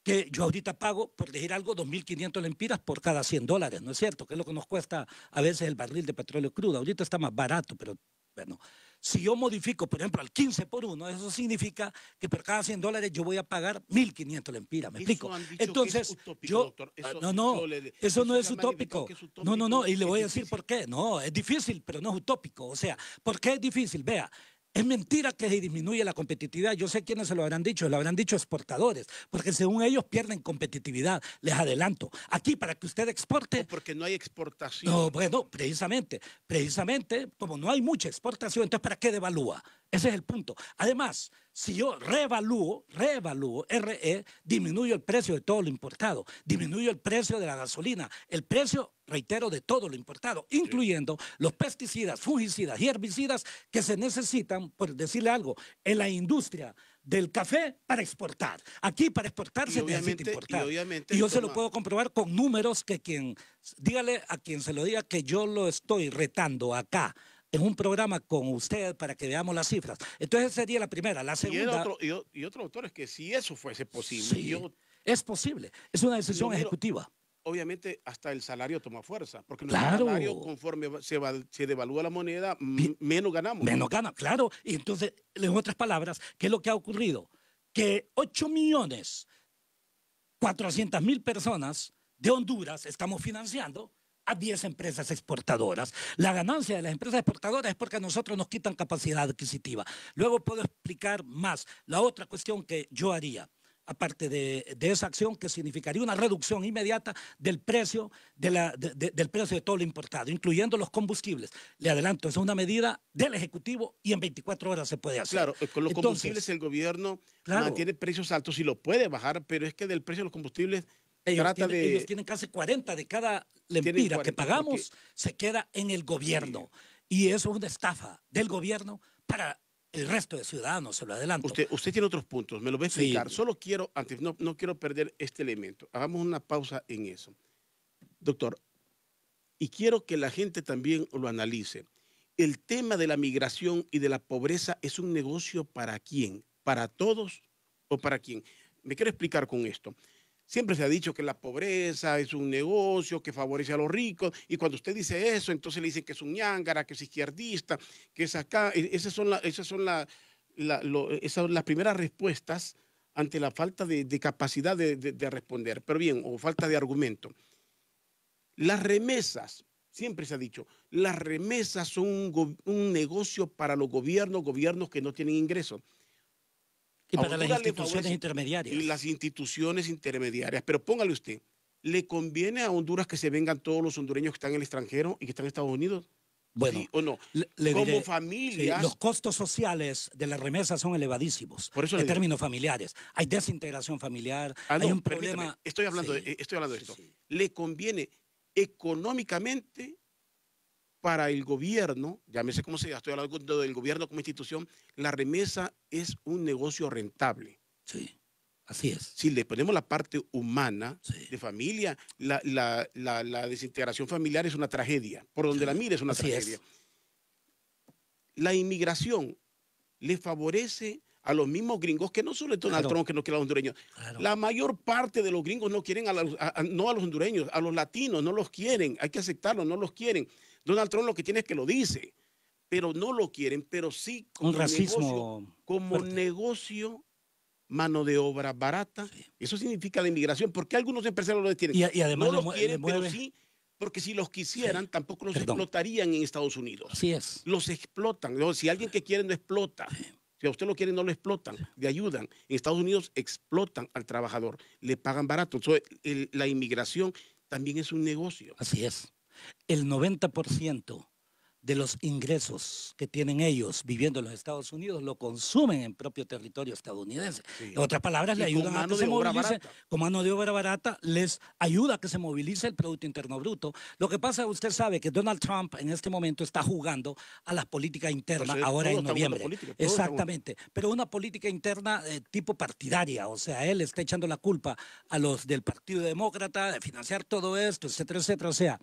Que yo ahorita pago, por decir algo, 2.500 lempiras por cada $100, ¿no es cierto? Que es lo que nos cuesta a veces el barril de petróleo crudo. Ahorita está más barato, pero bueno. Si yo modifico, por ejemplo, al 15 por 1, eso significa que por cada $100 yo voy a pagar 1.500 lempiras. ¿Me explico? Entonces, utópico, yo, doctor. eso no es utópico. No, y le voy a decir difícil. por qué. No, es difícil, pero no es utópico. O sea, ¿por qué es difícil? Vea, es mentira que se disminuye la competitividad. Yo sé quiénes se lo habrán dicho exportadores, porque según ellos pierden competitividad. Les adelanto. Aquí, para que usted exporte. No, porque no hay exportación. No, bueno, precisamente, como no hay mucha exportación, entonces ¿para qué devalúa? Ese es el punto. Además, si yo revalúo, RE, disminuyo el precio de todo lo importado, disminuyo el precio de la gasolina, el precio, reitero, de todo lo importado, incluyendo los pesticidas, fungicidas y herbicidas que se necesitan, por decirle algo, en la industria del café para exportar. Aquí para exportar se necesita importar. Y yo se lo puedo comprobar con números que dígale a quien se lo diga que yo lo estoy retando acá en un programa con usted para que veamos las cifras. Entonces sería la primera. La segunda. Y otro autor es que si eso fuese posible. Sí, es posible. Es una decisión ejecutiva. Obviamente hasta el salario toma fuerza, porque claro. El salario, conforme se devalúa la moneda, menos ganamos. Menos gana, claro. Y entonces, en otras palabras, ¿qué es lo que ha ocurrido? Que 8.400.000 personas de Honduras estamos financiando a 10 empresas exportadoras. La ganancia de las empresas exportadoras es porque a nosotros nos quitan capacidad adquisitiva. Luego puedo explicar más. La otra cuestión que yo haría, aparte de esa acción, que significaría una reducción inmediata del precio del precio de todo lo importado, incluyendo los combustibles. Le adelanto, es una medida del Ejecutivo y en 24 horas se puede hacer. Claro, con los combustibles el gobierno mantiene precios altos y lo puede bajar, pero es que del precio de los combustibles ellos tienen casi 40 de cada lempira que pagamos, se queda en el gobierno. Sí. Y eso es una estafa del gobierno para el resto de ciudadanos, se lo adelanto. Usted tiene otros puntos, me lo voy a explicar. Sí. Solo quiero, antes no quiero perder este elemento. Hagamos una pausa en eso. Doctor, y quiero que la gente también lo analice. ¿El tema de la migración y de la pobreza es un negocio para quién? ¿Para todos o para quién? Me quiero explicar con esto. Siempre se ha dicho que la pobreza es un negocio que favorece a los ricos, y cuando usted dice eso, entonces le dicen que es un ñángara, que es izquierdista, que es acá. Esas son las primeras respuestas ante la falta de capacidad de responder, pero bien, o falta de argumento. Las remesas, siempre se ha dicho, las remesas son un negocio para los gobiernos que no tienen ingresos. Y para las instituciones intermediarias. Y las instituciones intermediarias. Pero póngale usted, ¿le conviene a Honduras que se vengan todos los hondureños que están en el extranjero y que están en Estados Unidos? Bueno, ¿sí o no? Como diré, familias. Sí, los costos sociales de las remesas son elevadísimos. Por eso en términos familiares. Hay desintegración familiar, hay un problema. Estoy hablando de esto. Sí. ¿Le conviene económicamente para el gobierno, llámese como sea, estoy hablando del gobierno como institución, la remesa es un negocio rentable? Sí, así es. Si le ponemos la parte humana de familia, la desintegración familiar es una tragedia. Por donde la mire es una tragedia. La inmigración le favorece a los mismos gringos, que no solo es Donald Trump que no quiere a los hondureños. La mayor parte de los gringos no quieren no a los hondureños, a los latinos no los quieren, hay que aceptarlo, no los quieren. Donald Trump lo que tiene es que lo dice, pero no lo quieren, pero sí como un racismo negocio, mano de obra barata. Sí. Eso significa la inmigración. ¿Por qué algunos empresarios lo detienen? Y además no los quieren, pero sí, porque si los quisieran, tampoco los explotarían en Estados Unidos. Así es. Los explotan. Si alguien que quiere no explota. Sí. Si a usted lo quiere, no lo explotan, le ayudan. En Estados Unidos explotan al trabajador, le pagan barato. Entonces, la inmigración también es un negocio. Así es. El 90% de los ingresos que tienen ellos viviendo en los Estados Unidos lo consumen en propio territorio estadounidense. Sí. En otras palabras, le ayudan a que se movilice, con mano de obra barata, les ayuda a que se movilice el Producto Interno Bruto. Lo que pasa, usted sabe que Donald Trump en este momento está jugando a la política interna ahora en noviembre. Exactamente, pero una política interna tipo partidaria, o sea, él está echando la culpa a los del Partido Demócrata de financiar todo esto, etcétera, etcétera. O sea,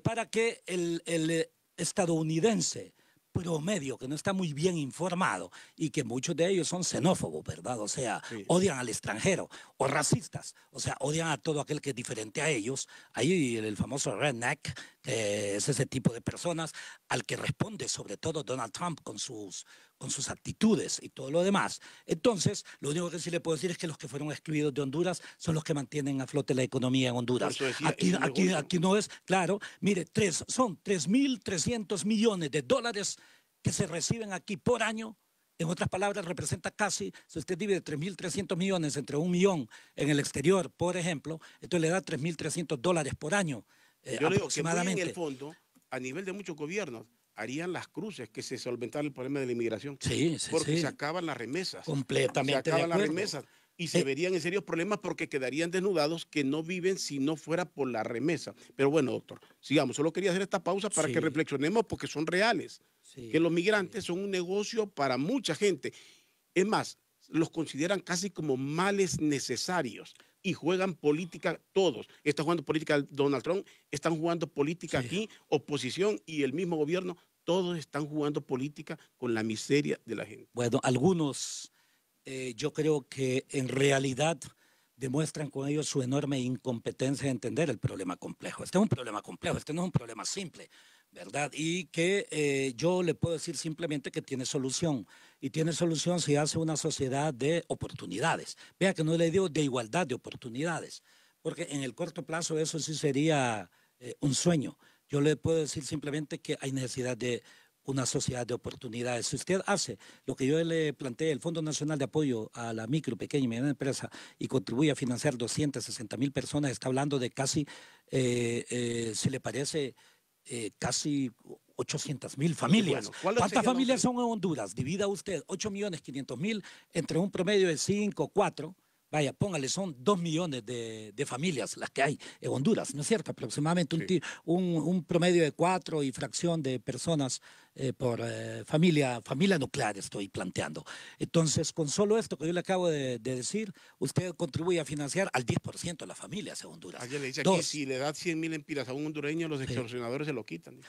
para que el estadounidense promedio, que no está muy bien informado y que muchos de ellos son xenófobos, ¿verdad? O sea, sí, odian al extranjero, o racistas, o sea, odian a todo aquel que es diferente a ellos. Ahí el famoso redneck, que es ese tipo de personas al que responde sobre todo Donald Trump con sus actitudes y todo lo demás. Entonces, lo único que sí le puedo decir es que los que fueron excluidos de Honduras son los que mantienen a flote la economía en Honduras. Aquí no es, claro, mire, son 3.300 millones de dólares que se reciben aquí por año. En otras palabras, representa casi, si usted divide 3.300 millones entre 1 millón en el exterior, por ejemplo, entonces le da 3.300 dólares por año. Yo aproximadamente. Digo que en el fondo, a nivel de muchos gobiernos, harían las cruces que se solventara el problema de la inmigración. Sí, sí, porque sí. se acaban las remesas. Completamente. Se acaban las remesas. Y se verían en serios problemas porque quedarían desnudados que no viven si no fuera por la remesa. Pero bueno, doctor, sigamos. Solo quería hacer esta pausa para que reflexionemos porque son reales. Que los migrantes son un negocio para mucha gente. Es más, los consideran casi como males necesarios y juegan política todos. Está jugando política Donald Trump, están jugando política aquí, oposición y el mismo gobierno. Todos están jugando política con la miseria de la gente. Bueno, algunos yo creo que en realidad demuestran con ellos su enorme incompetencia de entender el problema complejo. Este es un problema complejo, este no es un problema simple, ¿verdad? Y que yo le puedo decir simplemente que tiene solución. Y tiene solución si hace una sociedad de oportunidades. Vea que no le digo de igualdad de oportunidades, porque en el corto plazo eso sí sería un sueño. Yo le puedo decir simplemente que hay necesidad de una sociedad de oportunidades. Si usted hace lo que yo le planteé, el Fondo Nacional de Apoyo a la Micro, Pequeña y Mediana Empresa, y contribuye a financiar 260,000 personas, está hablando de casi, si le parece, casi 800,000 familias. Bueno, ¿cuántas familias son en Honduras? Divida usted 8.500.000 entre un promedio de 5, 4. Vaya, póngale, son 2 millones de familias las que hay en Honduras, ¿no es cierto? Aproximadamente un promedio de 4 y fracción de personas por familia nuclear estoy planteando. Entonces, con solo esto que yo le acabo de decir, usted contribuye a financiar al 10% de las familias en Honduras. Ayer le dice aquí, si le da 100,000 empiras a un hondureño, los extorsionadores se lo quitan.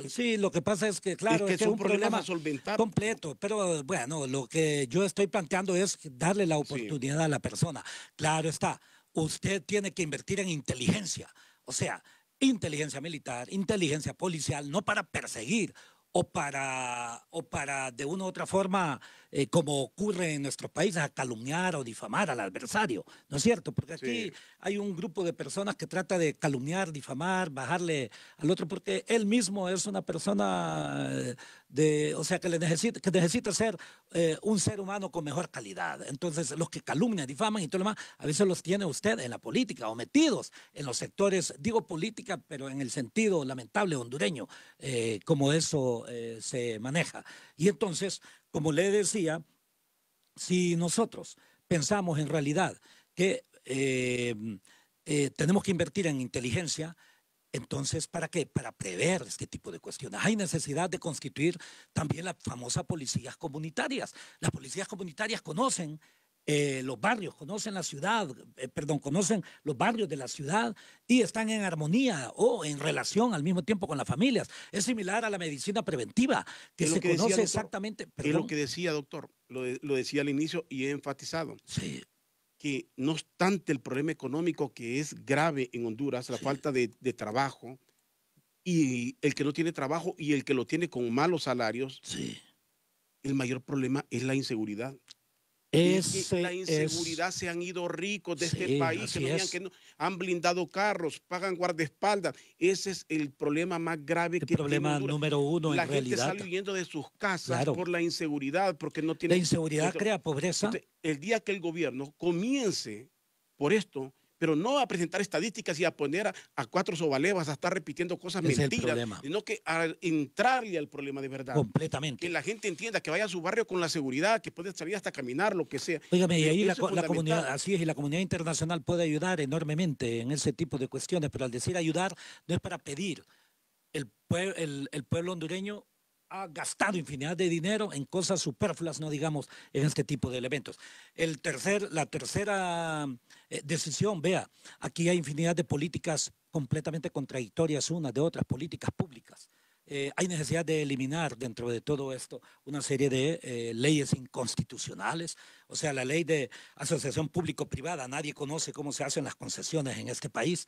Sí, lo que pasa es que, claro, es un problema a solventar completo, pero bueno, lo que yo estoy planteando es darle la oportunidad a la persona. Claro está, usted tiene que invertir en inteligencia, o sea, inteligencia militar, inteligencia policial, no para perseguir o para de una u otra forma, como ocurre en nuestros países, a calumniar o difamar al adversario, ¿no es cierto? Porque aquí hay un grupo de personas que trata de calumniar, difamar, bajarle al otro, porque él mismo es una persona o sea, que necesita ser un ser humano con mejor calidad. Entonces, los que calumnian, difaman y todo lo demás, a veces los tiene usted en la política o metidos en los sectores, digo política, pero en el sentido lamentable hondureño, como eso se maneja. Y entonces, como le decía, si nosotros pensamos en realidad que tenemos que invertir en inteligencia, entonces, ¿para qué? Para prever este tipo de cuestiones. Hay necesidad de constituir también las famosas policías comunitarias. Las policías comunitarias conocen los barrios, conocen la ciudad, conocen los barrios de la ciudad y están en armonía o en relación al mismo tiempo con las familias. Es similar a la medicina preventiva, que se conoce doctor, exactamente. Es lo que decía, doctor, lo decía al inicio y he enfatizado. Sí. Que no obstante el problema económico que es grave en Honduras, la falta de trabajo, y el que no tiene trabajo y el que lo tiene con malos salarios, el mayor problema es la inseguridad. La inseguridad se han ido ricos de este país, que no han blindado carros, pagan guardaespaldas. Ese es el problema más grave que tiene problema número uno la en gente realidad. Está huyendo de sus casas por la inseguridad, porque no tiene. La inseguridad crea pobreza. El día que el gobierno comience por esto, pero no a presentar estadísticas y a poner a cuatro sobalevas a estar repitiendo cosas Ese es el mentiras, problema. sino que a entrarle al problema de verdad. Completamente. Que la gente entienda, que vaya a su barrio con la seguridad, que puede salir hasta caminar, lo que sea. Óigame, y Pero ahí la, eso es la comunidad, fundamental. así es, y la comunidad internacional puede ayudar enormemente en ese tipo de cuestiones, pero al decir ayudar no es para pedir. El pueblo hondureño ha gastado infinidad de dinero en cosas superfluas, no digamos, en este tipo de elementos. La tercera decisión, vea, aquí hay infinidad de políticas completamente contradictorias unas de otras, políticas públicas. Hay necesidad de eliminar dentro de todo esto una serie de leyes inconstitucionales, o sea, la ley de asociación público-privada, nadie conoce cómo se hacen las concesiones en este país,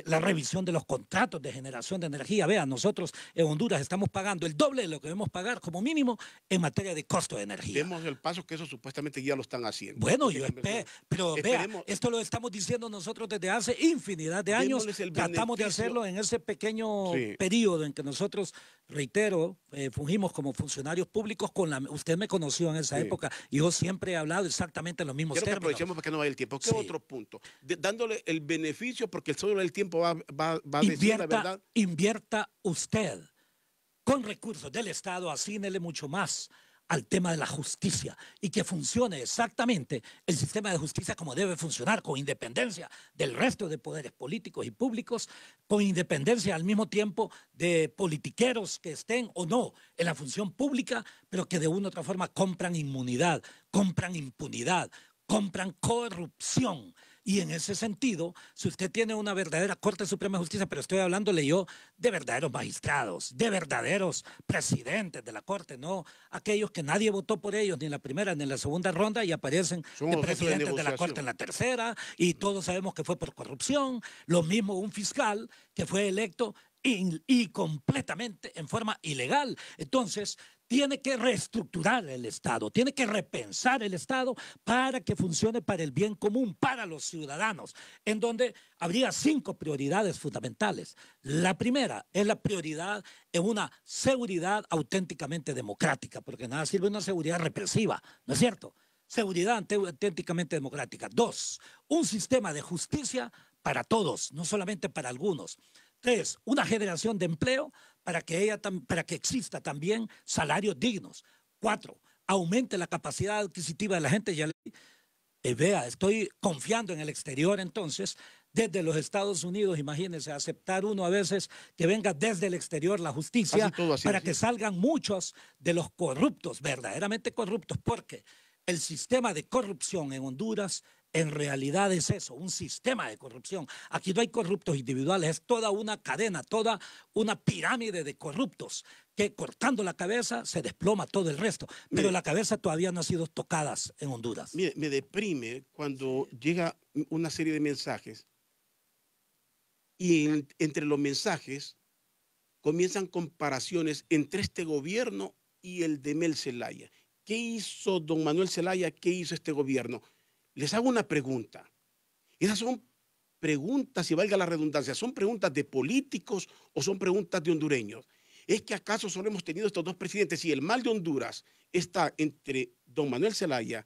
la revisión de los contratos de generación de energía. Vean, nosotros en Honduras estamos pagando el doble de lo que debemos pagar como mínimo en materia de costo de energía. Demos el paso que eso supuestamente ya lo están haciendo. Bueno, pero vea, esperemos, esto lo estamos diciendo nosotros desde hace infinidad de años. Tratamos de hacerlo en ese pequeño periodo en que nosotros, reitero, fungimos como funcionarios públicos. Usted me conoció en esa época y yo siempre he hablado exactamente en los mismos términos. Que aprovechemos para que no vaya el tiempo. ¿Qué otro punto? Dándole el beneficio, porque solo el tiempo va a decir la verdad. Invierta usted con recursos del Estado, asígnele mucho más al tema de la justicia y que funcione exactamente el sistema de justicia como debe funcionar, con independencia del resto de poderes políticos y públicos, con independencia al mismo tiempo de politiqueros que estén o no en la función pública, pero que de una u otra forma compran inmunidad, compran impunidad, compran corrupción. Y en ese sentido, si usted tiene una verdadera Corte Suprema de Justicia, pero estoy hablándole yo de verdaderos magistrados, de verdaderos presidentes de la Corte, no aquellos que nadie votó por ellos ni en la primera ni en la segunda ronda y aparecen de presidentes de la Corte en la tercera y todos sabemos que fue por corrupción. Lo mismo un fiscal que fue electo y completamente en forma ilegal. Entonces, tiene que reestructurar el Estado, tiene que repensar el Estado para que funcione para el bien común, para los ciudadanos, en donde habría 5 prioridades fundamentales. La primera es la prioridad en una seguridad auténticamente democrática, porque nada sirve una seguridad represiva, ¿no es cierto? Seguridad auténticamente democrática. 2, un sistema de justicia para todos, no solamente para algunos. 3, una generación de empleo para que exista también salarios dignos. 4, aumente la capacidad adquisitiva de la gente. Vea, estoy confiando en el exterior entonces, desde los Estados Unidos, imagínense, aceptar uno a veces que venga desde el exterior la justicia para que salgan muchos de los corruptos, verdaderamente corruptos, porque el sistema de corrupción en Honduras en realidad es eso, un sistema de corrupción. Aquí no hay corruptos individuales, es toda una cadena, toda una pirámide de corruptos que cortando la cabeza se desploma todo el resto. Pero la cabeza todavía no ha sido tocada en Honduras. Mire, me deprime cuando llega una serie de mensajes y entre los mensajes comienzan comparaciones entre este gobierno y el de Mel Zelaya. ¿Qué hizo don Manuel Zelaya? ¿Qué hizo este gobierno? Les hago una pregunta. Esas son preguntas, si valga la redundancia, ¿son preguntas de políticos o son preguntas de hondureños? ¿Es que acaso solo hemos tenido estos dos presidentes y el mal de Honduras está entre don Manuel Zelaya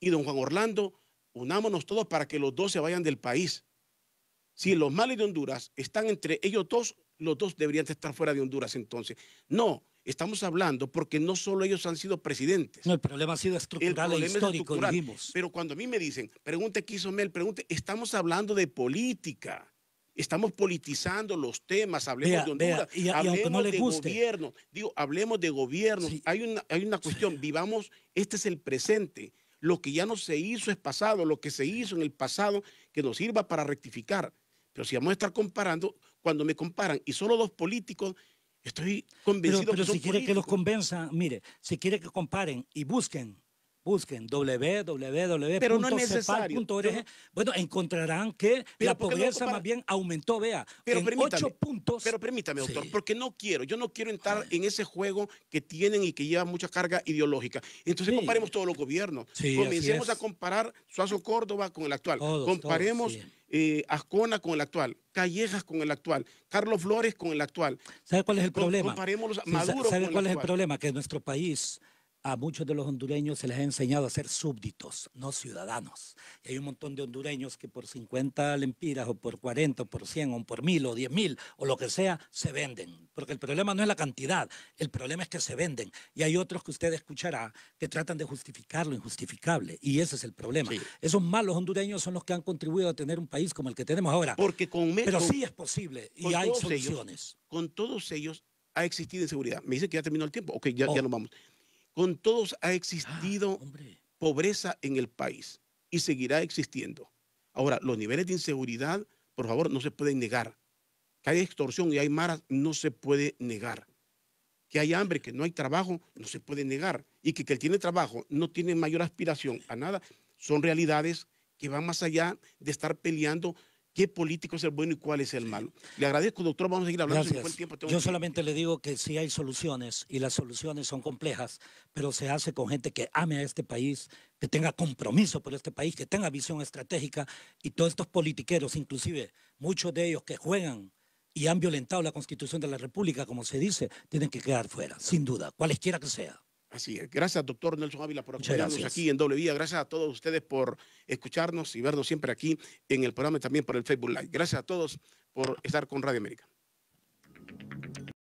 y don Juan Orlando? Unámonos todos para que los dos se vayan del país. Si los males de Honduras están entre ellos dos, los dos deberían estar fuera de Honduras entonces. No. Estamos hablando porque no solo ellos han sido presidentes. No, el problema ha sido estructural e histórico, dijimos. Pero cuando a mí me dicen, pregunte qué hizo Mel, pregunte, estamos hablando de política. Estamos politizando los temas, hablemos de Honduras, hablemos no de gobierno. Digo, hablemos de gobierno. Sí. Hay una cuestión, vivamos, este es el presente. Lo que ya no se hizo es pasado, lo que se hizo en el pasado que nos sirva para rectificar. Pero si vamos a estar comparando, cuando me comparan y solo dos políticos, estoy convencido pero si quiere que los convenzan, mire, si quiere que comparen y busquen www.cepal.org, pero no es necesario. Bueno, encontrarán que la pobreza más bien aumentó, vea, en 8 puntos. Pero permítame, doctor, porque yo no quiero entrar en ese juego que tienen y que lleva mucha carga ideológica. Entonces comparemos todos los gobiernos. Comencemos a comparar Suazo Córdoba con el actual. Comparemos Ascona con el actual, Callejas con el actual, Carlos Flores con el actual. ¿Sabe cuál es el problema? Comparemos Maduro con el actual. ¿Sabe cuál es el problema? Que nuestro país a muchos de los hondureños se les ha enseñado a ser súbditos, no ciudadanos. Y hay un montón de hondureños que por 50 lempiras o por 40 o por 100 o por 1000 o 10.000 o lo que sea, se venden. Porque el problema no es la cantidad, el problema es que se venden. Y hay otros que usted escuchará que tratan de justificar lo injustificable. Y ese es el problema. Sí. Esos malos hondureños son los que han contribuido a tener un país como el que tenemos ahora. Porque Pero sí es posible y hay soluciones. Con todos ellos ha existido inseguridad. Me dice que ya terminó el tiempo. Ok, ya nos vamos. Con todos ha existido pobreza en el país y seguirá existiendo. Ahora, los niveles de inseguridad, por favor, no se pueden negar. Que hay extorsión y hay maras, no se puede negar. Que hay hambre, que no hay trabajo, no se puede negar. Y que el que tiene trabajo no tiene mayor aspiración a nada, son realidades que van más allá de estar peleando qué político es el bueno y cuál es el malo. Le agradezco, doctor, vamos a seguir hablando. Gracias. El tiempo, yo solamente le digo que sí hay soluciones y las soluciones son complejas, pero se hace con gente que ame a este país, que tenga compromiso por este país, que tenga visión estratégica, y todos estos politiqueros, inclusive muchos de ellos que juegan y han violentado la Constitución de la República, como se dice, tienen que quedar fuera, sin duda, cualesquiera que sea. Así es. Gracias, doctor Nelson Ávila, por acompañarnos aquí en Doble Vía. Gracias a todos ustedes por escucharnos y vernos siempre aquí en el programa y también por el Facebook Live. Gracias a todos por estar con Radio América.